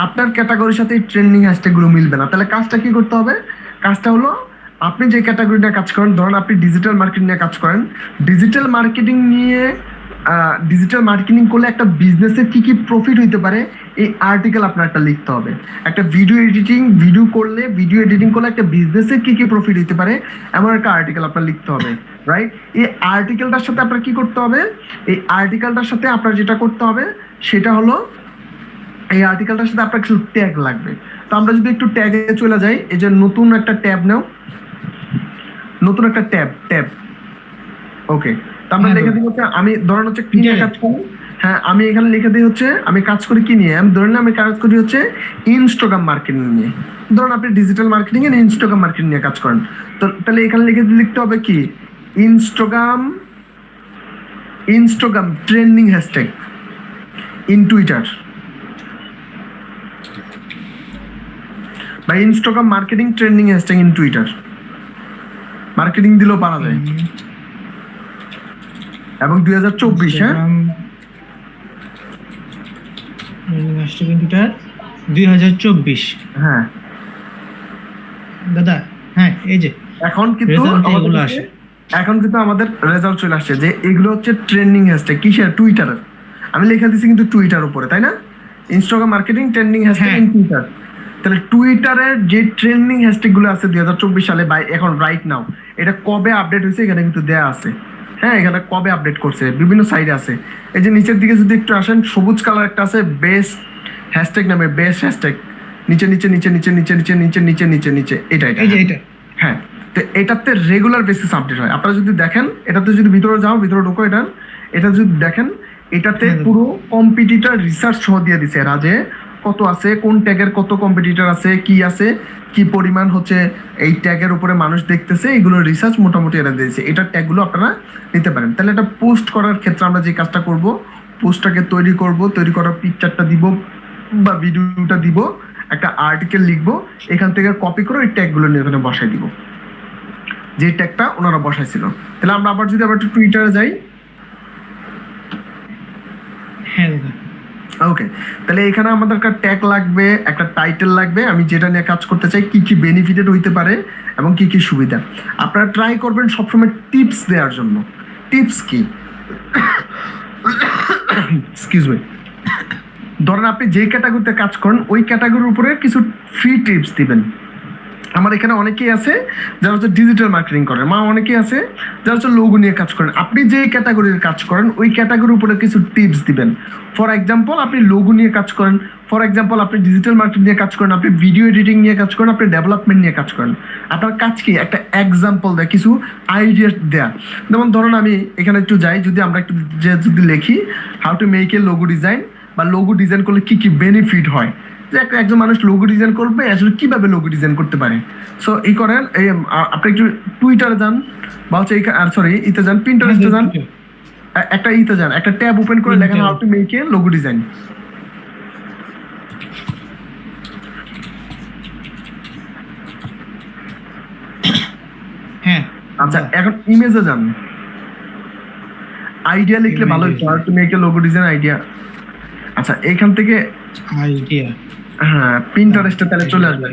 আপনার ক্যাটাগরির সাথে এই ট্রেন্ডিং হ্যাশট্যাগ গুলো মিলবে না। তাহলে কাজটা কি করতে হবে? কাজটা হলো, আপনি যে ক্যাটাগরি নিয়ে কাজ করেন, ধরুন আপনি ডিজিটাল মার্কেটিং নিয়ে কাজ করেন, ডিজিটাল মার্কেটিং নিয়ে ডিজিটাল মার্কেটিং করলে একটা বিজনেসে কি কি প্রফিট হইতে পারে, এই আর্টিকেল আপনার একটা লিখতে হবে। একটা ভিডিও এডিটিং করলে একটা বিজনেসে কি কি প্রফিট হইতে পারে, এমন একটা আর্টিকেল আপনার লিখতে হবে, রাইট? এই আর্টিকেলটার সাথে আপনার কি করতে হবে? এই আর্টিকেলটার সাথে আপনার যেটা করতে হবে সেটা হলো, এই আর্টিকেলটার সাথে আপনার কিছু ট্যাগ লাগবে। তো আমরা যদি একটু ট্যাগে চলে যাই, এই যে নতুন একটা ট্যাব নাও, নতুন একটা ট্যাব, ওকে। তো আমরা লিখে দিই হচ্ছে, আমি ধরেন হচ্ছে কি নিয়ে কাজ করি, হ্যাঁ আমি এখানে লিখে দিই হচ্ছে আমি কাজ করি কি নিয়ে, আমি ধরেন আমি কাজ করি হচ্ছে ইনস্টাগ্রাম মার্কেটিং নিয়ে। ধরুন আপনি ডিজিটাল মার্কেটিং এর ইনস্টাগ্রাম মার্কেটিং নিয়ে কাজ করেন, তো তাহলে এখানে লিখতে হবে কি, Instagram trending hashtag in Twitter, বা Instagram marketing trending hashtag in Twitter. Marketing দিলেও পারা যায়। এবং 2024, হ্যাঁ
2024,
হ্যাঁ
দাদা। হ্যাঁ, এই যে
এখন কিন্তু আমাদের রেজাল্ট চলে আসছে যে এগুলো হচ্ছে ট্রেন্ডিং হ্যাশট্যাগ কিসের, টুইটারের। আমি লিখে দিছি কিন্তু টুইটার উপরে, তাই না? Instagram marketing trending hashtag in Twitter. তাহলে টুইটারের যে ট্রেন্ডিং হ্যাশট্যাগ গুলো আছে 2024 সালে বা এখন রাইট নাও, এটা কবে আপডেট হয়েছে এখানে কিন্তু দেয়া আছে। হ্যাঁ, এখানে কবে আপডেট করছে বিভিন্ন সাইডে আছে। এই যে নিচের দিকে যদি একটু আসেন, সবুজ কালার একটা আছে বেস্ট হ্যাশট্যাগ নামে, বেস্ট হ্যাশট্যাগ, নিচে নিচে নিচে নিচে নিচে নিচে নিচে নিচে নিচে নিচে এটা হ্যাঁ। তো এটাতে রেগুলার বেসিস আপডেট হয়। আপনারা যদি দেখেন, এটাতে যদি ভিতরে যাও, ভিতরে ঢোকো, এটা যদি দেখেন, এটাতে পুরো কম্পিটিটর রিসার্চ সহ দিয়ে দিছে এরা, যে কত আছে, কোন ট্যাগের কত কম্পিটিটর আছে, কি পরিমাণ হচ্ছে এই ট্যাগের উপরে মানুষ দেখতেছে, এগুলো রিসার্চ মোটামুটি এরা দিয়েছে। এটা ট্যাগগুলো আপনারা নিতে পারেন। তাহলে এটা পোস্ট করার ক্ষেত্রে আমরা যে কাজটা করব, পোস্টটাকে তৈরি করার পিকচারটা দিব বা ভিডিওটা দিব, একটা আর্টিকেল লিখবো, এখান থেকে কপি করে ওই ট্যাগগুলো নিয়ে এখানে বসাই দিব, যে ট্যাগটা ওনারা বসাইছিল। তাহলে আমরা আবার একটু টুইটারে যাই,
হ্যাঁ
ওকে। তাহলে এখানে আমাদের একটা ট্যাগ লাগবে, একটা টাইটেল লাগবে, আমি যেটা নিয়ে কাজ করতে চাই, কি কি বেনিফিটেড হইতে পারে এবং কি কি সুবিধা। আপনারা ট্রাই করবেন সবসময় টিপস দেওয়ার জন্য। টিপস কি, এক্সকিউজ মি, ধরেন আপনি যে ক্যাটাগরিতে কাজ করেন ওই ক্যাটাগরির উপরে কিছু ফ্রি টিপস দিবেন। আমার এখানে অনেকেই আছে যারা হচ্ছে ডিজিটাল মার্কেটিং করেন, অনেকেই আছে যারা হচ্ছে লোগো নিয়ে কাজ করেন। আপনি যে ক্যাটাগরির কাজ করেন ওই ক্যাটাগরির উপরে কিছু টিপস দিবেন। ফর এক্সাম্পল আপনি লোগো নিয়ে কাজ করেন, ফর এক্সাম্পল আপনি ডিজিটাল মার্কেটিং নিয়ে কাজ করেন, আপনি ভিডিও এডিটিং নিয়ে কাজ করেন, আপনি ডেভেলপমেন্ট নিয়ে কাজ করেন। আপনার কাজ কি, একটা এক্সাম্পল দেয়, কিছু আইডিয়া দেয়া। যেমন ধরুন আমি এখানে একটু যাই, যদি আমরা একটু যদি লিখি how to make a logo design, বা লোগো ডিজাইন করলে কি কি বেনিফিট হয়, যে একজন মানুষ লোগো ডিজাইন করবে আসলে কিভাবে লোগো ডিজাইন করতে পারে। সো এই করেন, এই আপনি একটু টুইটারে যান, বা হচ্ছে ইতে যান, পিন্টারেস্টে যান, একটা ইতে যান, একটা ট্যাব ওপেন করে লেখেন how to make a logo design.
হ্যাঁ,
আচ্ছা এখন ইমেজে যান, আইডিয়া লিখলে ভালো হতো, আর তুমি একটা লোগো ডিজাইন আইডিয়া। আচ্ছা এখান থেকে
আইডিয়া,
হ্যাঁ পিন্টারেস্টে তাহলে চলে আসবে।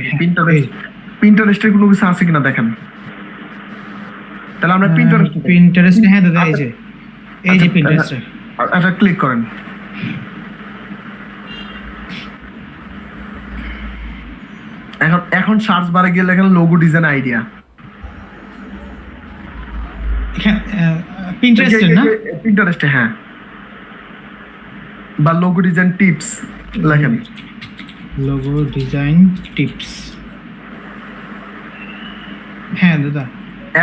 পিন্টারেস্টের কোনো কিছু আছে কিনা দেখেন, তাহলে আমরা
পিন্টারেস্ট, হ্যাঁ দাদা এই যে
আচ্ছা,
পিন্টারেস্ট।
আচ্ছা ক্লিক করেন। এখন সার্চ বারে গিয়ে লেখেন লোগো ডিজাইন আইডিয়া।
পিন্টারেস্ট না,
পিন্টারেস্টে হ্যাঁ, বা লোগো ডিজাইন টিপস লেখেন।
লোগো ডিজাইন টিপস, হ্যাঁ দাদা।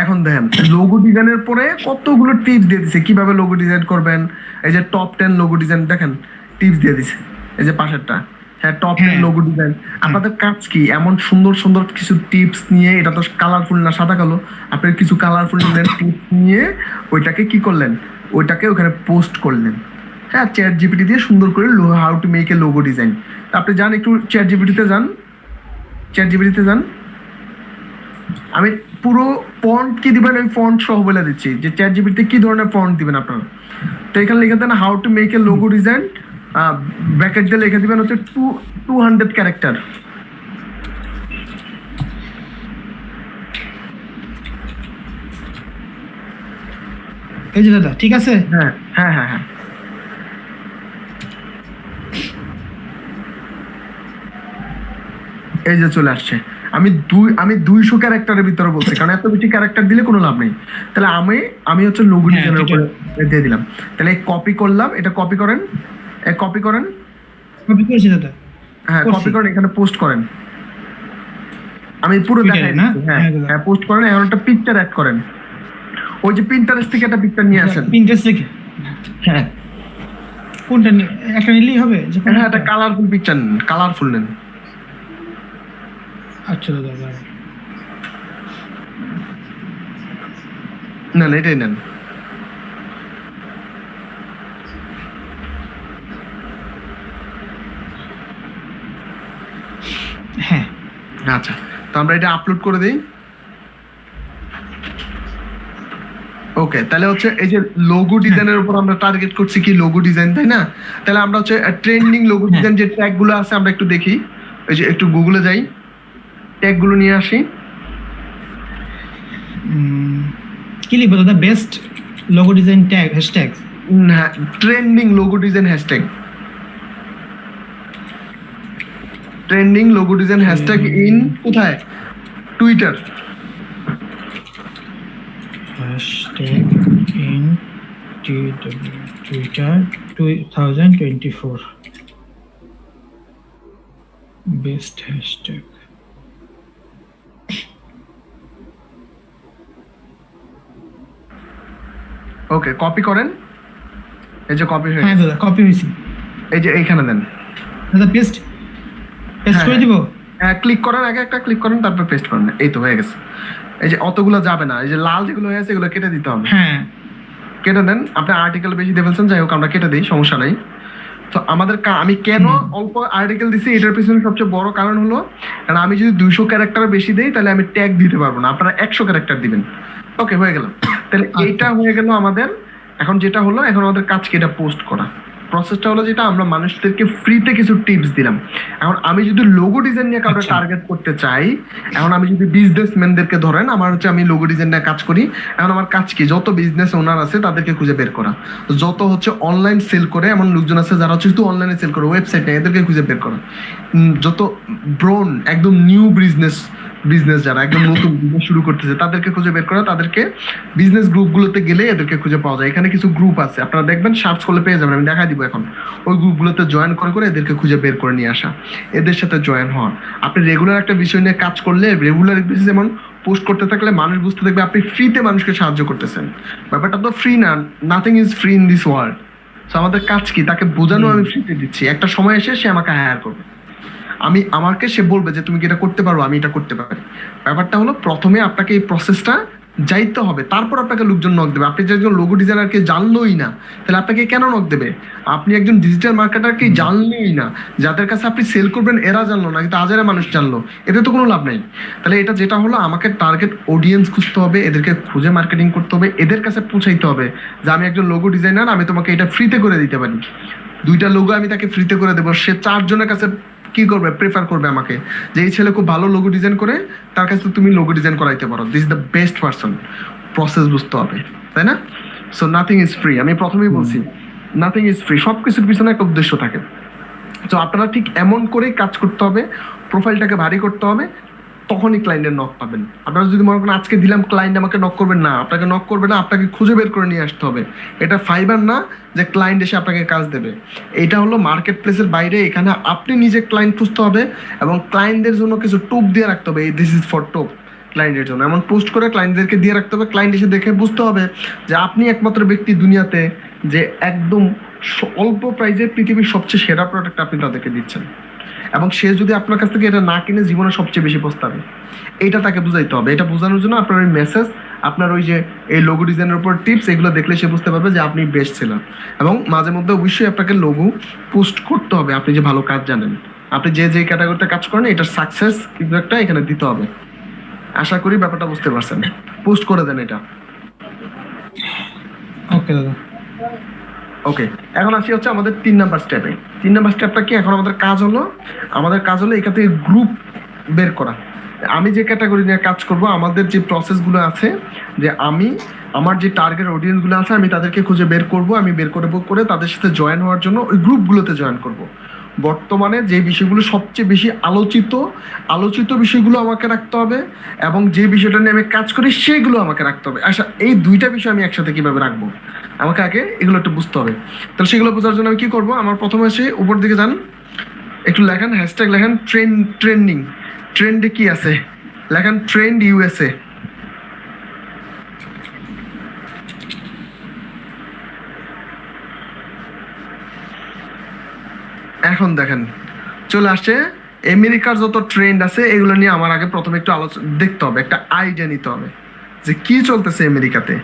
এখন দেখেন লোগো ডিজাইনের পরে কতগুলো টিপস দিয়ে দিছে কিভাবে লোগো ডিজাইন করবেন। এই যে টপ 10 লোগো ডিজাইন দেখেন টিপস দিয়ে দিছে, এই যে পাশেরটা, হ্যাঁ টপ 10 লোগো ডিজাইন। আপনাদের কাজ কি এমন সুন্দর সুন্দর কিছু টিপস নিয়ে, এটা তো কালারফুল না সাদা কালো, আপনি কিছু কালারফুল টিপস নিয়ে ওইটাকে কি করলেন, ওইটাকে ওখানে পোস্ট করলেন। হ্যাঁ চ্যাট জিপিটি দিয়ে সুন্দর করে how to make a logo design. আপনি যান একটু চ্যাট জিপিটিতে যান, চ্যাট জিপিটিতে যান। আমি পুরো ফন্ট কি দিবেন আমি ফন্ট সহ বলে দিচ্ছি যে চ্যাট জিপিটিতে কি ধরনের ফন্ট দিবেন আপনারা। তো এখানে লিখে দেন how to make a logo design, bracket দিয়ে লিখে দিবেন হচ্ছে 200 ক্যারেক্টার।
এই যে দাদা ঠিক আছে,
হ্যাঁ হ্যাঁ হ্যাঁ হ্যাঁ এই যে চলে আসছে। আমি 200 ক্যারেক্টারের ভিতরে বলছি, কারণ এত বেশি ক্যারেক্টার দিলে কোনো লাভ নেই। তাহলে আমি হচ্ছে লোগো ডিজাইনের উপরে দিয়ে দিলাম। তাহলে কপি করলাম, এটা কপি করেন, কপি করেন,
কপি করেছি দাদা,
হ্যাঁ কপি করেন, এখানে পোস্ট করেন। আমি পুরো দেখাই না, হ্যাঁ হ্যাঁ পোস্ট করেন। এখন একটা পিকচার অ্যাড করেন, ওই যে পিন্টারেস্ট থেকে একটা পিকচার নিয়ে আসেন।
পিন্টারেস্ট থেকে
হ্যাঁ
কোনটা একটা নিলেই হবে?
হ্যাঁ একটা কালারফুল পিকচার নেন, কালারফুল নেন।
আচ্ছা দাদা
নেন এটাই নেন।
হ্যাঁ
আচ্ছা তো আমরা এটা আপলোড করে দিই। ওকে তাহলে হচ্ছে এই যে লোগো ডিজাইনের উপর আমরা টার্গেট করছি কি লোগো ডিজাইন, তাই না? তাহলে আমরা হচ্ছে ট্রেন্ডিং লোগো ডিজাইন যে ট্যাগ গুলো আছে আমরা একটু দেখি, এই যে একটু গুগলে যাই, ট্যাগ গুলো নিয়ে আসি।
কি লিখবো দাদা? Best logo design tag hashtag,
না trending logo design hashtag, trending logo design hashtag in কোথায়? Twitter.
Hashtag in Twitter 2024 best hashtag.
Okay copy করেন, এই যে কপি হয়ে,
হ্যাঁ দাদা কপি হয়েছে,
এই যে এইখানে দেন
দাদা পেস্ট করে দিব।
হ্যাঁ ক্লিক করেন, আগে একটা ক্লিক করেন তারপর পেস্ট করেন, এই তো হয়ে গেছে। এই যে অতগুলো যাবে না, এই যে লাল যেগুলো হয়ে আছে এগুলো কেটে দিতে হবে।
হ্যাঁ
কেটে দেন, আপনি আর্টিকেল বেশি দিয়ে ফেলছেন, যাই হোক আমরা কেটে দিই, সমস্যা নাই। তো আমাদের আমি কেন অল্প আর্টিকেল দিছি এটার পিছনে সবচেয়ে বড় কারণ হলো, কারণ আমি যদি 200 ক্যারেক্টার বেশি দেই তাহলে আমি ট্যাগ দিতে পারবো না, আপনারা 100 ক্যারেক্টার দিবেন। ওকে হয়ে গেল, তাহলে এইটা হয়ে গেল আমাদের। এখন যেটা হলো, এখন আমাদের কাজ কি এটা পোস্ট করা। প্রসেসটা হলো যেটা আমরা মানুষদেরকে ফ্রিতে কিছু টিপস দিলাম। এখন আমি যদি লোগো ডিজাইন নিয়ে কাউকে টার্গেট করতে চাই, এখন আমি যদি বিজনেসম্যানদেরকে ধরেন, আমার হচ্ছে আমি লোগো ডিজাইন নিয়ে কাজ করি, এখন আমার কাজ কি যত বিজনেস ওনার আছে তাদেরকে খুঁজে বের করা, যত হচ্ছে অনলাইন সেল করে এমন লোকজন আছে যারা হচ্ছে শুধু অনলাইনে সেল করে ওয়েবসাইট নেই, এদেরকে খুঁজে বের করা। যত ব্রোন একদম নিউ বিজনেস যারা একদম নতুন বিজনেস শুরু করতেছে তাদেরকে খুঁজে বের করা, তাদেরকে বিজনেস গ্রুপগুলোতে গেলে এদেরকে খুঁজে পাওয়া যায়। এখানে কিছু গ্রুপ আছে, আপনারা দেখবেন সার্চ করলে পেয়ে যাবেন, আমি দেখাই দিব এখন। ওই গ্রুপগুলোতে জয়েন করে এদেরকে খুঁজে বের করে নিয়ে আসা, এদের সাথে জয়েন হওয়া। আপনি রেগুলার একটা বিষয় নিয়ে কাজ করলে, রেগুলার বেসিস যেমন পোস্ট করতে থাকলে মানুষ বুঝতে থাকবে আপনি ফ্রিতে মানুষকে সাহায্য করতেছেন। ব্যাপারটা তো ফ্রি না, nothing is free in this world. So আমাদের কাজ কি, তাকে বোঝানো আমি ফ্রিতে দিচ্ছি, একটা সময় এসে সে আমাকে হায়ার করবে, আমাকে সে বলবে যে তুমি কি এটা করতে পারো, আমি এটা করতে পারি। ব্যাপারটা হলো প্রথমে আপনাকে এই প্রসেসটা যাইতে হবে, তারপর আপনাকে লোকজন নক দেবে। আপনি যে একজন লোগো ডিজাইনারকে জানলোই না, তাহলে আপনাকে কেন নক দেবে? আপনি একজন ডিজিটাল মার্কেটারকে জানলেই না, যাদের কাছে আপনি সেল করবেন এরা জানলো না, কিন্তু হাজারে মানুষ জানলো, এতে তো কোনো লাভ নেই। তাহলে এটা যেটা হলো, আমাকে টার্গেট অডিয়েন্স খুঁজতে হবে, এদেরকে খুঁজে মার্কেটিং করতে হবে, এদের কাছে পৌঁছাইতে হবে যে আমি একজন লোগো ডিজাইনার, আমি তোমাকে এটা ফ্রিতে করে দিতে পারি। 2টা লোগো আমি তাকে ফ্রিতে করে দেবো, সে 4 জনের কাছে কি করবে, প্রেফার করবে আমাকে, যে এই ছেলে খুব ভালো লোগো ডিজাইন করে, তার কাছে তুমি লোগো ডিজাইন করাইতে পারো, this is the best person. Process বুঝতে হবে, তাই না? সো নাথিং ইজ ফ্রি, আমি প্রথমেই বলছি নাথিং ইজ ফ্রি, সবকিছুর পিছনে একটা উদ্দেশ্য থাকে। তো আপনারা ঠিক এমন করেই কাজ করতে হবে, প্রোফাইলটাকে ভারী করতে হবে, তখনই ক্লায়েন্টের নক পাবেন। আপনারা যদি মনে করেন আজকে দিলাম ক্লায়েন্ট আমাকে নক করবেন, না, আপনাকে নক করবে না, আপনাকে খুঁজে বের করে নিয়ে আসতে হবে। এটা ফাইবার না যে ক্লায়েন্ট এসে আপনাকে কাজ দেবে, এটা হলো মার্কেট প্লেসের বাইরে। এখানে আপনি নিজে ক্লায়েন্ট খুঁজতে হবে এবং ক্লায়েন্টদের জন্য কিছু টোপ দিয়ে রাখতে হবে, দিস ইজ ফর টোপ, ক্লায়েন্টের জন্য এমন পোস্ট করে ক্লায়েন্টদেরকে দিয়ে রাখতে হবে। ক্লায়েন্ট এসে দেখে বুঝতে হবে যে আপনি একমাত্র ব্যক্তি দুনিয়াতে যে একদম অল্প প্রাইজে পৃথিবীর সবচেয়ে সেরা প্রোডাক্ট আপনি তাদেরকে দিচ্ছেন, এবং সে যদি আপনার কাছ থেকে এটা না কিনে জীবনে সবচেয়ে বেশি পস্তাবে। এটা তাকে বুঝাইতে হবে। এটা বোঝানোর জন্য আপনার ওই মেসেজ, আপনার ওই যে এই লোগো ডিজাইনের উপর টিপস, এগুলো দেখলে সে বুঝতে পারবে যে আপনি বেস্ট ছিলেন। এবং মাঝে মধ্যে অবশ্যই আপনাকে লোগো পোস্ট করতে হবে, আপনি যে ভালো কাজ জানেন, আপনি যে যে ক্যাটাগরিতে কাজ করেন, এটার সাকসেস কিন্তু একটা এখানে দিতে হবে। আশা করি ব্যাপারটা বুঝতে পারছেন। পোস্ট করে দেন এটা।
ওকে দাদা।
ওকে, এখন আসি হচ্ছে আমাদের 3 নাম্বার স্টেপে। 3 নাম্বার স্টেপটা কি? এখন আমাদের কাজ হলো এখান থেকে গ্রুপ বের করা। আমি যে ক্যাটাগরি নিয়ে কাজ করব, আমাদের যে প্রসেসগুলো আছে, যে আমার যে টার্গেট অডিয়েন্সগুলো আছে, আমি তাদেরকে খুঁজে বের করব, আমি বের করে তাদের সাথে জয়েন হওয়ার জন্য ওই গ্রুপগুলোতে জয়েন করব। বর্তমানে যে বিষয়গুলো সবচেয়ে বেশি আলোচিত বিষয়গুলো আমাকে রাখতে হবে, এবং যে বিষয়টা নিয়ে আমি কাজ করি সেগুলো আমাকে রাখতে হবে। আচ্ছা, এই 2টা বিষয় আমি একসাথে কিভাবে রাখবো, আমাকে আগে এগুলো একটু বুঝতে হবে। তাহলে সেগুলো বোঝার জন্য আমি কি করব? আমার প্রথমে এসে উপর দিকে যান, একটু লেখেন হ্যাশট্যাগ, লেখেন ট্রেন্ডিং, ট্রেন্ডে কি আছে, লেখেন ট্রেন্ড ইউএসএ। এখন দেখেন চলে আসছে আমেরিকার যত ট্রেন্ড আছে, এগুলো নিয়ে আমার আগে প্রথমে একটু দেখতে হবে, একটা আইডিয়া নিতে হবে যে কি চলতেছে আমেরিকাতে,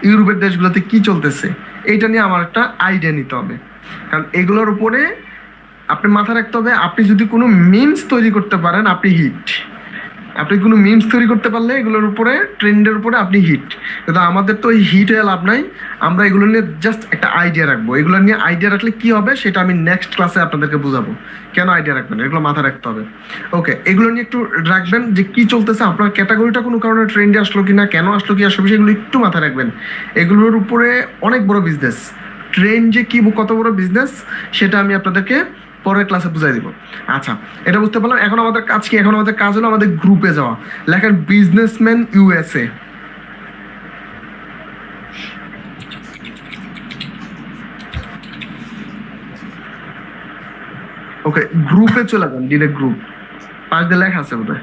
ইউরোপের দেশগুলোতে কি চলতেছে, এইটা নিয়ে আমার একটা আইডিয়া নিতে হবে। কারণ এগুলোর উপরে আপনি মাথা রাখতে হবে, আপনি যদি কোনো মিমস তৈরি করতে পারেন আপনি হিট, আপনি কোনো মিমস তৈরি করতে পারলে এগুলোর উপরে, ট্রেন্ডের উপরে আপনি হিট। কিন্তু আমাদের তো এই হিট হয়ে লাভ নাই, আমরা এগুলো নিয়ে জাস্ট একটা আইডিয়া রাখবো। এগুলো নিয়ে আইডিয়া রাখলে কি হবে সেটা আমি নেক্সট ক্লাসে আপনাদেরকে বুঝাবো, কেন আইডিয়া রাখবেন, এগুলো মাথা রাখতে হবে। ওকে, এগুলো নিয়ে একটু রাখবেন যে কি চলতেছে, আপনার ক্যাটাগরিটা কোনো কারণে ট্রেন্ডে আসলো কিনা, কেন আসলো, কি আসলো, সেগুলো একটু মাথা রাখবেন। এগুলোর উপরে অনেক বড় বিজনেস, ট্রেন্ড যে কি কত বড় বিজনেস সেটা আমি আপনাদেরকে পরের ক্লাসে বুঝাই দিব। আচ্ছা, এটা বুঝতে পারলাম। এখন আমাদের কাজ কি? এখন আমাদের কাজ হলো আমাদের গ্রুপে যাওয়া, লেখেন বিজনেসম্যান ইউএসএ। ওকে, গ্রুপে চলে যান, ডিরেক্ট গ্রুপ, পাশ দিয়ে লেখা আছে বোধহয়।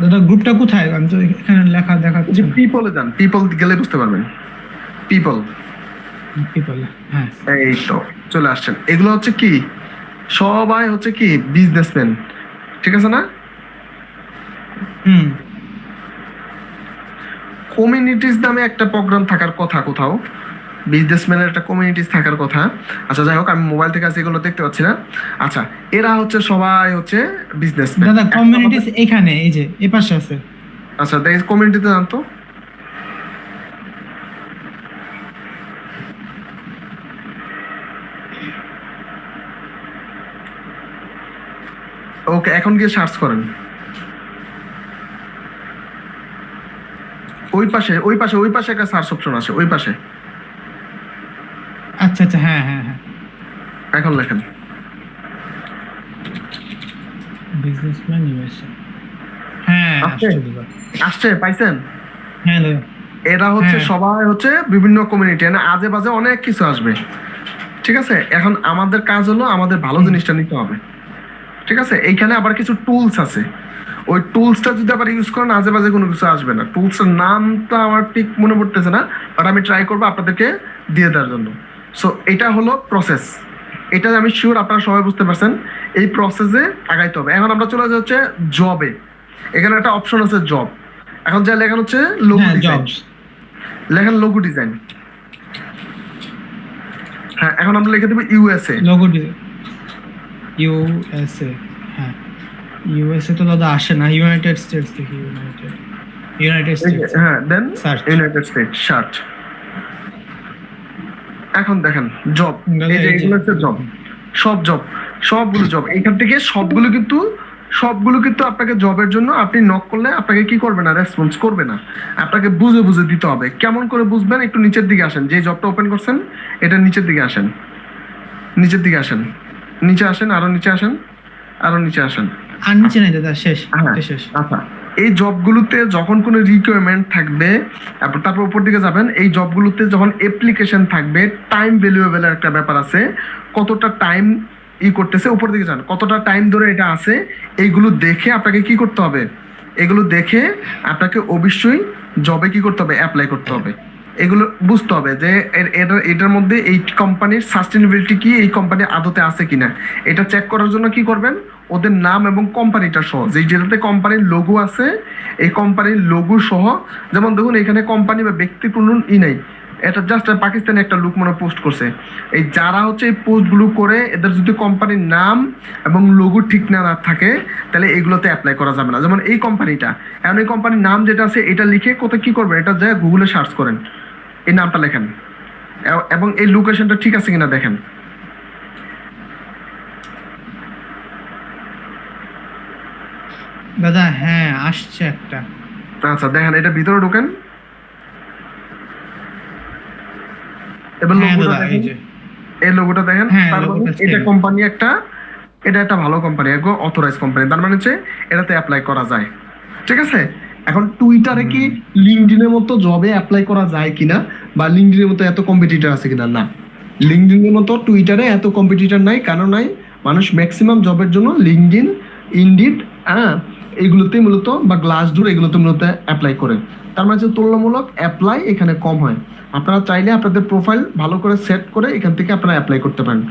দাদা গ্রুপটা কোথায়? আমি তো এখানে লেখা দেখাচ্ছি।
পিপলে যান, পিপল গেলে বুঝতে পারবেন। পিপল,
হ্যাঁ,
এই তো চলে আসছেন। এগুলো হচ্ছে কি, সবাই হচ্ছে কি বিজনেসম্যান, ঠিক আছে না? কমিউনিটিস নামে একটা প্রোগ্রাম থাকার কথা, কোথাও বিজনেসম্যানের একটা কমিউনিটিস থাকার কথা। আচ্ছা, যাই হোক, আমি মোবাইল থেকে আছে এগুলো দেখতে পাচ্ছি না। আচ্ছা, এরা হচ্ছে সবাই হচ্ছে বিজনেসম্যান।
দাদা কমিউনিটিস এখানে, এই যে এই পাশে আছে।
আচ্ছা, দেখি কমিউনিটিতে জানতো। ওকে, এখন গিয়ে সার্চ করেন। ওই পাশে একটা সার্চ অপশন আছে, ওই পাশে।
আচ্ছা আচ্ছা, হ্যাঁ হ্যাঁ হ্যাঁ,
এখন লেখেন
বিজনেসম্যান ইউএসএ। হ্যাঁ,
আসছে, পাইছেন?
হ্যাঁ দাদা,
এরা হচ্ছে সবাই হচ্ছে বিভিন্ন কমিউনিটি, আজে বাজে অনেক কিছু আসবে, ঠিক আছে? এখন আমাদের কাজ হলো আমাদের ভালো জিনিসটা নিতে হবে, ঠিক আছে? এইখানে আবার কিছু টুলস আছে, ওই টুলসটা যদি আবার ইউজ করেন আজে বাজে কোনো কিছু আসবে না। টুলসের নামটা আমার ঠিক মনে পড়তেছে না, বাট আমি ট্রাই করবো আপনাদেরকে দিয়ে দেওয়ার জন্য। সো এটা হলো প্রসেস, এটা আমি শিওর আপনারা সবাই বুঝতে পারছেন। এই প্রসেসে আগাইতে হবে। এখন আমরা চলে যাচ্ছে জবে। এখানে একটা অপশন আছে জব। এখন যা লেখা হচ্ছে লোগো
হ্যাঁ
ডিজাইন,
জবস,
লেখেন লোগো ডিজাইন। হ্যাঁ, এখন আমরা লিখে দেবো ইউএসএ।
Logo USA. হ্যাঁ ইউএসএ তো দাদা আসে না, ইউনাইটেড স্টেটস দেখি, ইউনাইটেড স্টেটস
হ্যাঁ, দেন
সার্চ।
United state search. এখন দেখেন জব,
দাদা
এই যে
এই যে-
এগুলো হচ্ছে জব, সব জব, সবগুলো জব। এইখান থেকে সবগুলো কিন্তু আপনাকে জবের জন্য আপনি নক করলে আপনাকে কি করবে না, রেসপন্স করবে না। আপনাকে বুঝে বুঝে দিতে হবে। কেমন করে বুঝবেন? একটু নিচের দিকে আসেন, যে জবটা ওপেন করছেন এটা নিচের দিকে আসেন, নিচের দিকে আসেন, নিচে আসেন, আরো নিচে আসেন, আরো নিচে আসেন।
আর নিচে নাই দাদা, শেষ,
হ্যাঁ,
এটা শেষ।
আচ্ছা। এই জবগুলোতে যখন কোনো রিকোয়ারমেন্ট থাকবে, তারপর উপর দিকে যাবেন, এই জবগুলোতে যখন অ্যাপ্লিকেশন থাকবে, টাইম ভ্যালুয়েবলের একটা ব্যাপার আছে, কতটা টাইম করতেছে, উপর দিকে যান, কতটা টাইম ধরে এটা আছে, এইগুলো দেখে আপনাকে কি করতে হবে, এগুলো দেখে আপনাকে অবশ্যই জবে কি করতে হবে, অ্যাপ্লাই করতে হবে। এগুলো বুঝতে হবে যে এটার মধ্যে এই কোম্পানির সাস্টেনেবিলিটি কি, এই কোম্পানি আদতে আছে কিনা। এটা চেক করার জন্য কি করবেন, ওদের নাম এবং কোম্পানিটা সহ, যেটাতে কোম্পানির লোগো আছে, এই কোম্পানির লোগো সহ, যেমন দেখুন এখানে কোম্পানি বা ব্যক্তি কোনো নাই, এটা জাস্ট পাকিস্তানি একটা লোক মনে পোস্ট করছে। এই যারা হচ্ছে এই পোস্টগুলো করে, এদের যদি কোম্পানির নাম এবং লোগো ঠিক না থাকে, তাহলে এগুলোতে অ্যাপ্লাই করা যাবে না। যেমন এই কোম্পানিটা, এখন এই কোম্পানির নাম যেটা আছে এটা লিখে কোথায় কি করবেন, এটা যায় গুগলে সার্চ করেন, এই নামটা লেখেন এবং এই লোকেশনটা ঠিক আছে কিনা দেখেন।
দাদা হ্যাঁ আসছে একটা।
আচ্ছা দেখেন, এটা ভিতরে ঢোকেন, এবার
হ্যাঁ
লোগোটা
দাদা এই
দেখেন,
যে,
এই লোগোটা দেখেন।
হ্যাঁ,
তার মানে
লোগোটা
এটা
same।
কোম্পানি একটা, এটা একটা ভালো কোম্পানি, একদম অথরাইজ কোম্পানি, তার মানে হচ্ছে এটাতে অ্যাপ্লাই করা যায়। ঠিক আছে। এখন টুইটারে কি লিঙ্কডইনের মতো জবে অ্যাপ্লাই করা যায় কিনা, বা লিঙ্কডইনের মতো এত কম্পিটিটর আছে কিনা, না। লিঙ্কডইনের মতো টুইটারে এত কম্পিটিটর নাই, কেন নাই? মানুষ ম্যাক্সিমাম জবের জন্য লিঙ্কডইন, ইনডিড, হ্যাঁ, এইগুলোতে মূলত, বা গ্লাসডোর, এগুলোতে মূলত অ্যাপ্লাই করে। তার মানে হচ্ছে তুলনামূলক অ্যাপ্লাই এখানে কম হয়। আপনারা চাইলে আপনাদের প্রোফাইল ভালো করে সেট করে এখান থেকে আপনারা অ্যাপ্লাই করতে পারেন।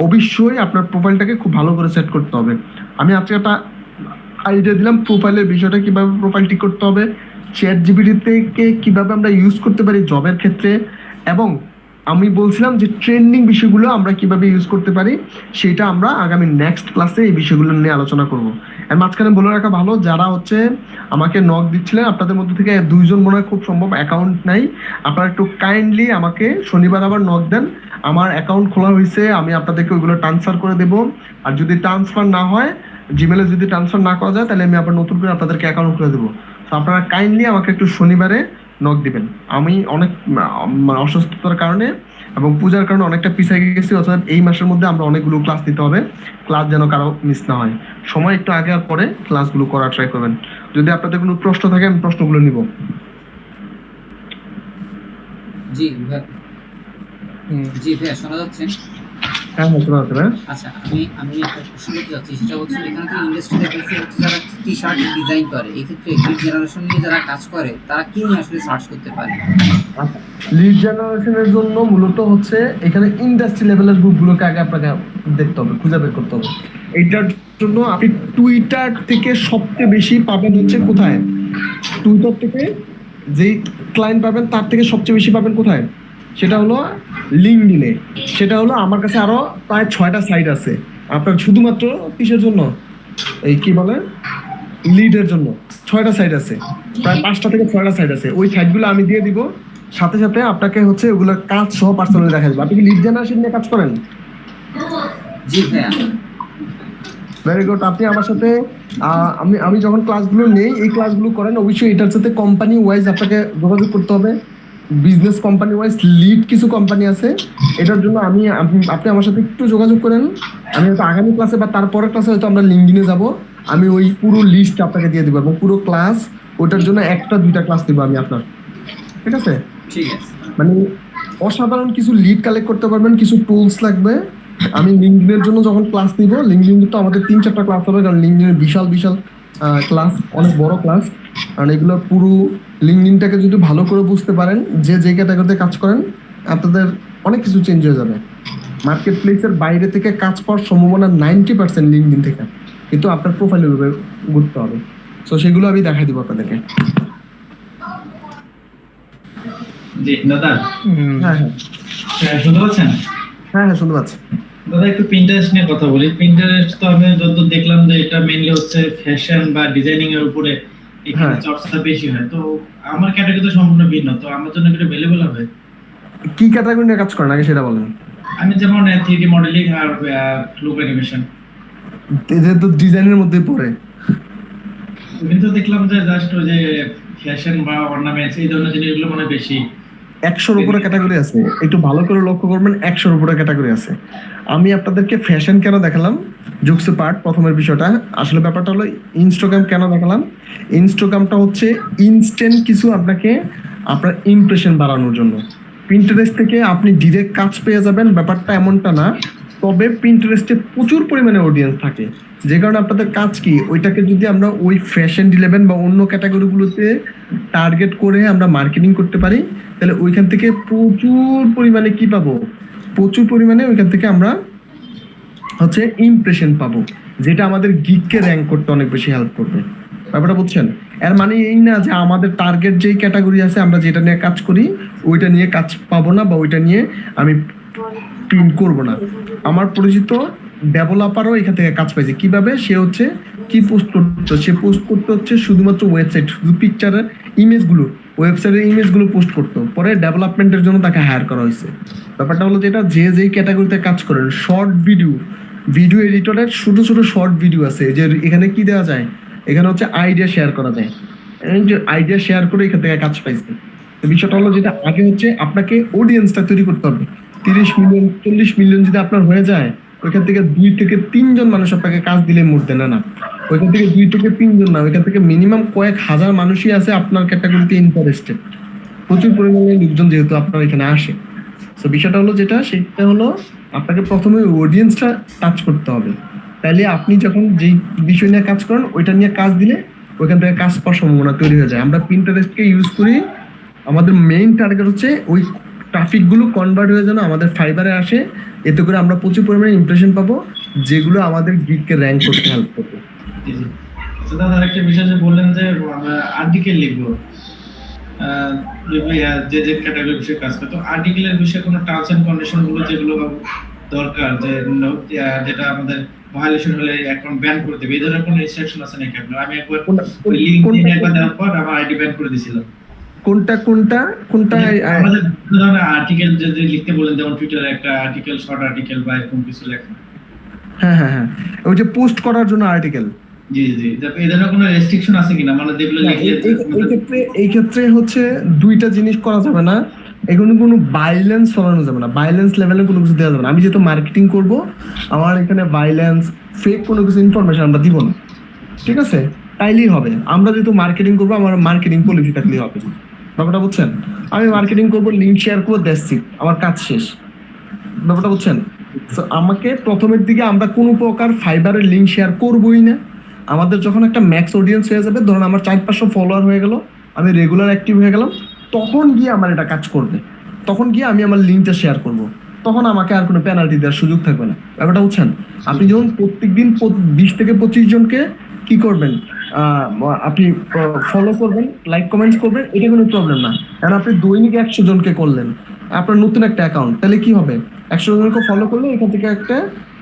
অবশ্যই আপনার প্রোফাইলটাকে খুব ভালো করে সেট করতে হবে। আমি আজকে একটা আইডিয়া দিলাম প্রোফাইলের বিষয়টা, কিভাবে প্রোফাইল ঠিক করতে হবে, চ্যাট জিপিটি থেকে কিভাবে আমরা ইউজ করতে পারি জবের ক্ষেত্রে, এবং আমি বলছিলাম যে ট্রেন্ডিং বিষয়গুলো আমরা কিভাবে ইউজ করতে পারি, সেটা আমরা আগামী নেক্সট ক্লাসে এই বিষয়গুলো নিয়ে আলোচনা করব। এর মাঝখানে বলে রাখা ভালো, যারা হচ্ছে আমাকে নক দিচ্ছিলেন, আপনাদের মধ্যে থেকে 2 জন মনে হয় খুব সম্ভব অ্যাকাউন্ট নাই, আপনারা একটু কাইন্ডলি আমাকে শনিবার আবার নক দেন। আমার অ্যাকাউন্ট খোলা হয়েছে, আমি আপনাদেরকে ওইগুলো ট্রান্সফার করে দেব। আর যদি ট্রান্সফার না হয়, জিমেলে যদি ট্রান্সফার না করা যায়, তাহলে আমি আবার নতুন করে আপনাদেরকে অ্যাকাউন্ট খুলে দেবো। তো আপনারা কাইন্ডলি আমাকে একটু শনিবারে নক দিবেন। আমি অনেক অসুস্থতার কারণে এবং পূজার কারণে অনেকটা পিছিয়ে গেছি, অর্থাৎ এই মাসের মধ্যে আমরা অনেকগুলো ক্লাস নিতে হবে। ক্লাস যেন কারো মিস না হয়, সময় একটু আগে আর পরে ক্লাসগুলো করার ট্রাই করবেন। যদি আপনাদের কোনো প্রশ্ন থাকে আমি প্রশ্নগুলো নিব।
জি ভাই, জি ভাইয়া শোনা যাচ্ছে?
হ্যাঁ হ্যাঁ, শোনা যাচ্ছে ভাই।
আচ্ছা, আমি একটা প্রশ্ন করতে যাচ্ছি, সেটা হচ্ছে এখানে তো ইন্ডাস্ট্রিতে বেশি হচ্ছে যারা টি শার্ট ডিজাইন করে, এই ক্ষেত্রে লিড জেনারেশন নিয়ে যারা কাজ করে তারা কি নিয়ে আসলে সার্চ করতে পারে?
লিড জেনারেশনের জন্য মূলত হচ্ছে এখানে ইন্ডাস্ট্রি লেভেলের গ্রুপগুলোকে আগে আপনাকে দেখতে হবে, খুঁজে বের করতে হবে। এইটার জন্য আপনি টুইটার থেকে সবচেয়ে বেশি পাবেন হচ্ছে কোথায়, টুইটার থেকে যেই ক্লায়েন্ট পাবেন তার থেকে সবচেয়ে বেশি পাবেন কোথায়, সেটা হলো লিঙ্কডইনে। সেটা হলো আমার কাছে আরো প্রায় 6টা সাইট আছে আপনার শুধুমাত্র কিসের জন্য, এই কি বলে, লিডের জন্য। 6টা সাইট আছে, প্রায় 5টা থেকে 6টা সাইট আছে। ওই সাইটগুলো আমি দিয়ে দিব, সাথে সাথে আপনাকে হচ্ছে ওগুলোর কাজ সহ পার্সোনালি দেখা যাবে। আপনি কি লিড জেনারেশন নিয়ে কাজ করেন?
জি ভাইয়া।
Very good. আপনি আমার সাথে আমি যখন ক্লাসগুলো নেই, এই ক্লাসগুলো করেন, অবশ্যই এটার সাথে কোম্পানি ওয়াইজ আপনাকে যোগাযোগ করতে হবে। বিজনেস কোম্পানি ওয়াইজ লিড কিছু কোম্পানি আছে, এটার জন্য আপনি আমার সাথে একটু যোগাযোগ করেন। আমি হয়তো আগামী ক্লাসে বা তারপরের ক্লাসে হয়তো আমরা লিঙ্কডিনে যাব, আমি ওই পুরো লিস্ট আপনাকে দিয়ে দেবো এবং পুরো ক্লাস, ওটার জন্য 1টা 2টা ক্লাস দিব আমি আপনার। ঠিক আছে।
ঠিক আছে।
মানে অসাধারণ কিছু লিড কালেক্ট করতে পারবেন, কিছু টুলস লাগবে। আমি লিঙ্কডইনের জন্য যখন ক্লাস নিব, লিঙ্কডইন তো আমাদের 3-4টা ক্লাস হবে, কারণ লিঙ্কডইনের বিশাল বিশাল ক্লাস, অনেক বড় ক্লাস। কারণ এগুলো পুরো লিঙ্কডইনটাকে যদি ভালো করে বুঝতে পারেন, যে ক্যাটাগরিতে কাজ করেন, আপনাদের অনেক কিছু চেঞ্জ হয়ে যাবে। মার্কেট প্লেসের বাইরে থেকে কাজ পাওয়ার সম্ভাবনা 90% লিঙ্কডইন থেকে, কিন্তু আপনার প্রোফাইলের উপরে ঘুরতে হবে। তো সেগুলো আমি দেখাই দিব আপনাদেরকে।
জি দাদা,
হ্যাঁ হ্যাঁ
শুনতে পাচ্ছেন?
হ্যাঁ হ্যাঁ শুনতে পাচ্ছি।
দাদা একটু পিন্টারেস্ট নিয়ে কথা বলি। পিন্টারেস্ট তো আমি যতদূর দেখলাম যে এটা মেইনলি হচ্ছে ফ্যাশন বা ডিজাইনিং এর উপরে এখানে
হ্যাঁ।
চর্চা বেশি হয়। তো আমার ক্যাটাগরি তো সম্পূর্ণ ভিন্ন, তো আমার জন্য এটা অ্যাভেলেবল হবে?
কি ক্যাটাগরি নিয়ে কাজ করেন আগে সেটা বলেন।
আমি যেমন 3D মডেলিং আর লুক অ্যানিমেশন।
এটা তো ডিজাইনের মধ্যেই পড়ে।
কিন্তু দেখলাম যে জাস্ট ওই যে ফ্যাশন বা অর্নামেন্টস এই ধরনের জিনিসগুলো মানে বেশি।
100-র উপরে ক্যাটাগরি আছে, একটু ভালো করে লক্ষ্য করবেন, 100-র উপরে ক্যাটাগরি আছে। আমি আপনাদেরকে ফ্যাশন কেন দেখালাম, জুকসে পার্ট প্রথমের বিষয়টা, আসলে ব্যাপারটা হলো ইনস্টাগ্রাম কেন দেখালাম। ইনস্টাগ্রামটা হচ্ছে ইনস্ট্যান্ট কিছু আপনাকে আপনার ইমপ্রেশন বাড়ানোর জন্য। পিন্টারেস্ট থেকে আপনি ডিরেক্ট কাজ পেয়ে যাবেন ব্যাপারটা এমনটা না, তবে পিন্টারেস্টে প্রচুর পরিমাণে অডিয়েন্স থাকে, যে কারণে আপনাদের কাজ কি ওইটাকে যদি আমরা ওই ফ্যাশন ডিলেভেন বা অন্য ক্যাটাগরিগুলোতে টার্গেট করে আমরা মার্কেটিং করতে পারি, তাহলে ওইখান থেকে প্রচুর পরিমাণে কি পাবো, প্রচুর পরিমাণে ওইখান থেকে আমরা হচ্ছে ইমপ্রেশন পাবো, যেটা আমাদের গিগকে র্যাঙ্ক করতে অনেক বেশি হেল্প করবে। ব্যাপারটা বুঝছেন? এর মানে এই না যে আমাদের টার্গেট যেই ক্যাটাগরি আছে আমরা যেটা নিয়ে কাজ করি ওইটা নিয়ে কাজ পাবো না বা ওইটা নিয়ে আমি প্রিন্ট করবো না। আমার পরিচিত ডেভেলপারও এখান থেকে কাজ পাইছে। কিভাবে? সে হচ্ছে কি পোস্ট করতে, সে পোস্ট করতে হচ্ছে শুধুমাত্র ওয়েবসাইট, শুধু পিকচারের ইমেজগুলো, ওয়েবসাইটের ইমেজগুলো পোস্ট করতো, পরে ডেভেলপমেন্টের জন্য তাকে হায়ার করা হয়েছে। ব্যাপারটা হলো যেটা যে যেই ক্যাটাগরিতে কাজ করেন, শর্ট ভিডিও, ভিডিও এডিটরের ছোট ছোট শর্ট ভিডিও আছে, যে এখানে কি দেওয়া যায়, এখানে হচ্ছে আইডিয়া শেয়ার করা যায়, এই যে আইডিয়া শেয়ার করে এখান থেকে কাজ পাইছে। তো বিষয়টা হলো যেটা আগে হচ্ছে আপনাকে অডিয়েন্সটা তৈরি করতে হবে। 30 মিলিয়ন 40 মিলিয়ন যদি আপনার হয়ে যায়, ওইখান থেকে 2 থেকে 3 জন মানুষ আপনাকে কাজ দিলে মরতে না না, ওইখান থেকে 2 থেকে 3 জন না, ওইখান থেকে মিনিমাম কয়েক হাজার মানুষই আছে আপনার ক্যাটাগরিতে ইন্টারেস্টেড, প্রচুর পরিমাণে লোকজন যেহেতু আপনার এখানে আসে। তো বিষয়টা হলো যেটা, সেটা হলো আপনাকে প্রথমে অডিয়েন্সটা টাচ করতে হবে, তাইলে আপনি যখন যেই বিষয় নিয়ে কাজ করেন ওইটা নিয়ে কাজ দিলে ওইখান থেকে কাজ পাওয়ার সম্ভাবনা তৈরি হয়ে যায়। আমরা পিন্টারেস্টকে ইউজ করি, আমাদের মেইন টার্গেট হচ্ছে ওই ট্রাফিক গুলো কনভার্ট হয়ে যেন আমাদের ফাইবারে আসে, এতে করে আমরা প্রচুর পরিমাণে ইমপ্রেশন পাবো, যেগুলো আমাদের গিগকে র্যাঙ্ক করতে হেল্প করবে।
জি জি। আচ্ছা দাদা, আরেকটা বিষয় যে বললেন যে আমরা আর্টিকেল লিখবো, যে যে ক্যাটাগরি বিষয়ে কাজ করে, তো আর্টিকেলের বিষয়ে কোনো টার্মস এন্ড কন্ডিশন গুলো যেগুলো দরকার, যে যেটা আমাদের ভায়োলেশন হলে অ্যাকাউন্ট ব্যান করে দেবে, এই ধরনের কোনো ইনস্ট্রাকশন আছে নাকি আপনার? আমি একবার ওই লিংক দিয়ে একবার দেওয়ার পর আমার আইডি ব্যান করে দিয়েছিলাম।
কোনটা কোনটা কোনটা?
আমাদের ধরনের আর্টিকেল যদি লিখতে বলেন, যেমন টুইটারে একটা আর্টিকেল, শর্ট আর্টিকেল বা এরকম কিছু লেখা।
হ্যাঁ হ্যাঁ হ্ঁ, ওই যে পোস্ট করার জন্য আর্টিকেল।
জি জি। এই ধরনের কোনো রেস্ট্রিকশন আছে কিনা, মানে যেগুলো লিখলে?
এই ক্ষেত্রে হচ্ছে দুইটা জিনিস করা যাবে না, এখানে কোনো ভাইলেন্স ফলানো যাবে না, ভাইলেন্স লেভেলে কোনো কিছু দেওয়া যাবে না। আমি যেহেতু মার্কেটিং করব, আমার এখানে ভাইলেন্স ফেক কোনো কিছু ইনফরমেশন আমরা দিব না, ঠিক আছে? তাইলেই হবে। আমরা যেহেতু মার্কেটিং করবো, আমার মার্কেটিং পলিসি থাকলেই হবে। ব্যাপারটা বুঝছেন? আমি মার্কেটিং করবো, লিঙ্ক শেয়ার করবো, দ্যাটস ইট, আমার কাজ শেষ। ব্যাপারটা বুঝছেন? তো আমাকে প্রথমের দিকে আমরা কোনো প্রকার ফাইবারের লিঙ্ক শেয়ার করবোই না। আমাদের যখন একটা ম্যাক্স অডিয়েন্স হয়ে যাবে, ধরুন আমার 400-500 ফলোয়ার হয়ে গেল, আমি রেগুলার অ্যাক্টিভ হয়ে গেলাম, তখন গিয়ে আমার এটা কাজ করবে, তখন গিয়ে আমি আমার লিঙ্কটা শেয়ার করব, তখন আমাকে আর কোনো পেনাল্টি দেওয়ার সুযোগ থাকবে না। ব্যাপারটা বুঝছেন? আপনি যখন প্রত্যেকদিন 20 থেকে 25 জনকে কি করবেন, আপনি ফলো করবেন, লাইক কমেন্টস করবেন, এটা কোনো প্রবলেম না। কারণ আপনি দৈনিক 100 জনকে করলেন, আপনার নতুন একটা অ্যাকাউন্ট, তাহলে কি হবে, 100 জনকে ফলো করলে এখান থেকে একটা,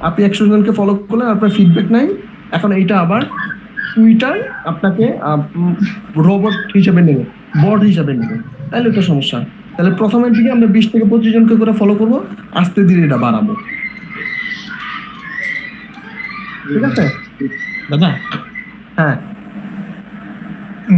আপনি 100 জনকে ফলো করলেন, আপনার ফিডব্যাক নাই, এখন এইটা আবার টুইটার আপনাকে রোবট হিসেবে নেবে, বট হিসেবে নেবে, তাহলে তো সমস্যা। তাহলে প্রথমের দিকে আমরা 20 থেকে 25 জনকে করে ফলো করব, আস্তে ধীরে এটা বাড়াবো, ঠিক আছে
দাদা?
হ্যাঁ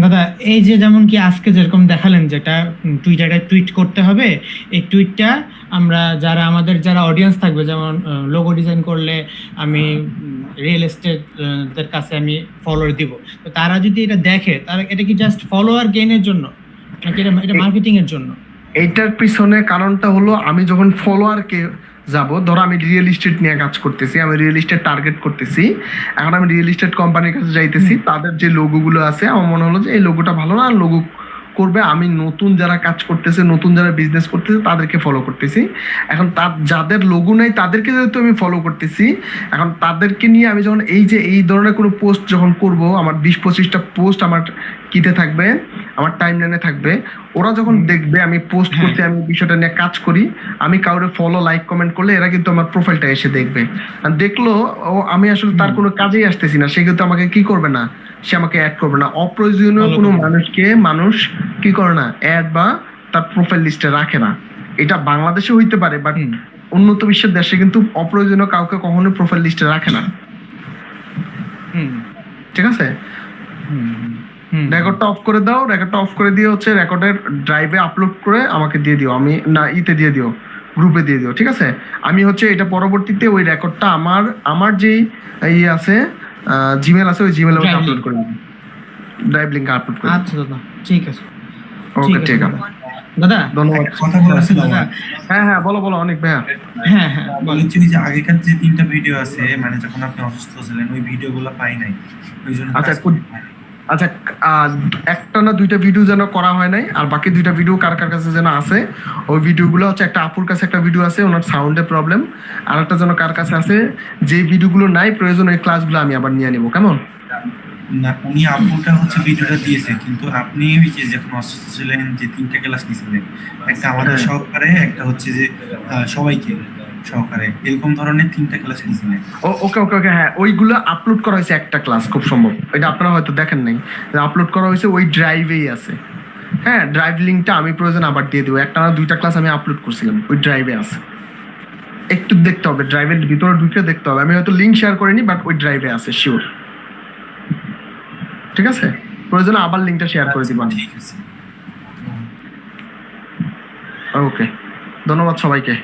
দাদা, এই যে যেমন কি আজকে যেরকম দেখালেন যেটা টুইটারে টুইট করতে হবে, এই টুইটটা আমরা যারা আমাদের যারা অডিয়েন্স থাকবে, যেমন লোগো ডিজাইন করলে আমি রিয়েল এস্টেটদের কাছে আমি ফলোয়ার দিব, তো তারা যদি এটা দেখে, তারা এটা কি জাস্ট ফলোয়ার গেইনের জন্য নাকি এটা মার্কেটিং এর জন্য?
এইটার পিছনে কারণটা হলো, আমি যখন ফলোয়ারকে যাব, ধরো আমি রিয়েল এস্টেট নিয়ে কাজ করতেছি, আমি রিয়েল এস্টেট টার্গেট করতেছি, এখন আমি রিয়েল এস্টেট কোম্পানির কাছে যাইতেছি, তাদের যে লোগোগুলো আছে আমার মনে হলো যে এই লোগোটা ভালো না, লোগো করবে, আমি নতুন যারা কাজ করতেছে, নতুন যারা বিজনেস করতেছে তাদেরকে ফলো করতেছি। এখন যাদের লোগো নাই তাদেরকে যেহেতু আমি ফলো করতেছি, এখন তাদেরকে নিয়ে আমি যখন এই ধরনের কোনো পোস্ট যখন করব, আমার 20-25টা পোস্ট আমার কিতে থাকবে, আমার টাইমলাইনে থাকবে, ওরা যখন দেখবে আমি পোস্ট করতে, আমি বিষয়টা নিয়ে কাজ করি, আমি কাউরে ফলো লাইক কমেন্ট করলে এরা কিন্তু আমার প্রোফাইলটা এসে দেখবে। আর দেখলো আমি আসলে তার কোনো কাজেই আসতেছি না, সে কিন্তু আমাকে কি করবে না, সে আমাকে অ্যাড করবে না। অপ্রয়োজনীয় কোনো মানুষ কি করে না, অ্যাড বা তার প্রোফাইল লিস্টে রাখে না। এটা বাংলাদেশে হইতে পারে, বাট উন্নত বিশ্বের দেশে কিন্তু অপ্রয়োজনীয় কাউকে কখনোই প্রোফাইল লিস্টে রাখে না। ঠিক আছে, রেকর্ডটা অফ করে দাও, রেকর্ডটা অফ করে দিয়ে হচ্ছে রেকর্ডের ড্রাইভে আপলোড করে আমাকে দিয়ে দিও, আমি না ইতে দিয়ে দিও, গ্রুপে দিয়ে দিও। ঠিক আছে, আমি হচ্ছে এটা পরবর্তীতে ওই রেকর্ডটা আমার যেই আছে জিমেল আছে, ওই জিমেলে হচ্ছে আপলোড করে দিই, ড্রাইভ লিংক আপলোড করে।
আচ্ছা দাদা, ঠিক আছে।
ওকে, ঠিক আছে
দাদা,
ধন্যবাদ।
কথা বলেছিল
দাদা,
হ্যাঁ বলো অনেক ভাইয়া।
হ্যাঁ
বলেছি যে আগেকার যে 3টা ভিডিও আছে, মানে যখন আপনি অসুস্থ ছিলেন, ওই ভিডিওগুলো পাই নাই, ওই জন্য
আচ্ছা, একটা না 2টা ভিডিও যেন করা হয় নাই, আর বাকি 2টা ভিডিও কার কাছে যেন আছে, ওই ভিডিওগুলো হচ্ছে একটা আপুর কাছে একটা ভিডিও আছে, ওনার সাউন্ডের প্রবলেম, আর একটা যেন কার কাছে আছে, যে ভিডিওগুলো নাই প্রয়োজন ওই ক্লাসগুলো আমি আবার নিয়ে নিব, কেমন?
না, উনি আপুটা হচ্ছে ভিডিওটা দিয়েছে, কিন্তু আপনি ওই যে যখন অসুস্থ ছিলেন যে 3টা ক্লাস নিয়েছিলেন, একটা আমাদের সহকারে, একটা হচ্ছে যে সবাইকে সহকারে, এরকম ধরনের 3টা ক্লাস নিয়েছিলেন।
ওকে, হ্যাঁ ওইগুলো আপলোড করা হয়েছে একটা ক্লাস, খুব সম্ভব এটা আপনারা হয়তো দেখেন নাই, আপলোড করা হয়েছে ওই ড্রাইভেই আছে। হ্যাঁ, ড্রাইভ লিংকটা আমি প্রয়োজন আবার দিয়ে দেবো, একটা না 2টা ক্লাস আমি আপলোড করছিলাম, ওই ড্রাইভে আছে, একটু দেখতে হবে, ড্রাইভের ভিতরে ঢুকে দেখতে হবে, আমি হয়তো লিংক শেয়ার করিনি, বাট ওই ড্রাইভে আছে শিওর। ঠিক আছে, প্রয়োজনে আবার লিংকটা শেয়ার করে দিবেন।
ঠিক আছে,
ওকে, ধন্যবাদ সবাইকে।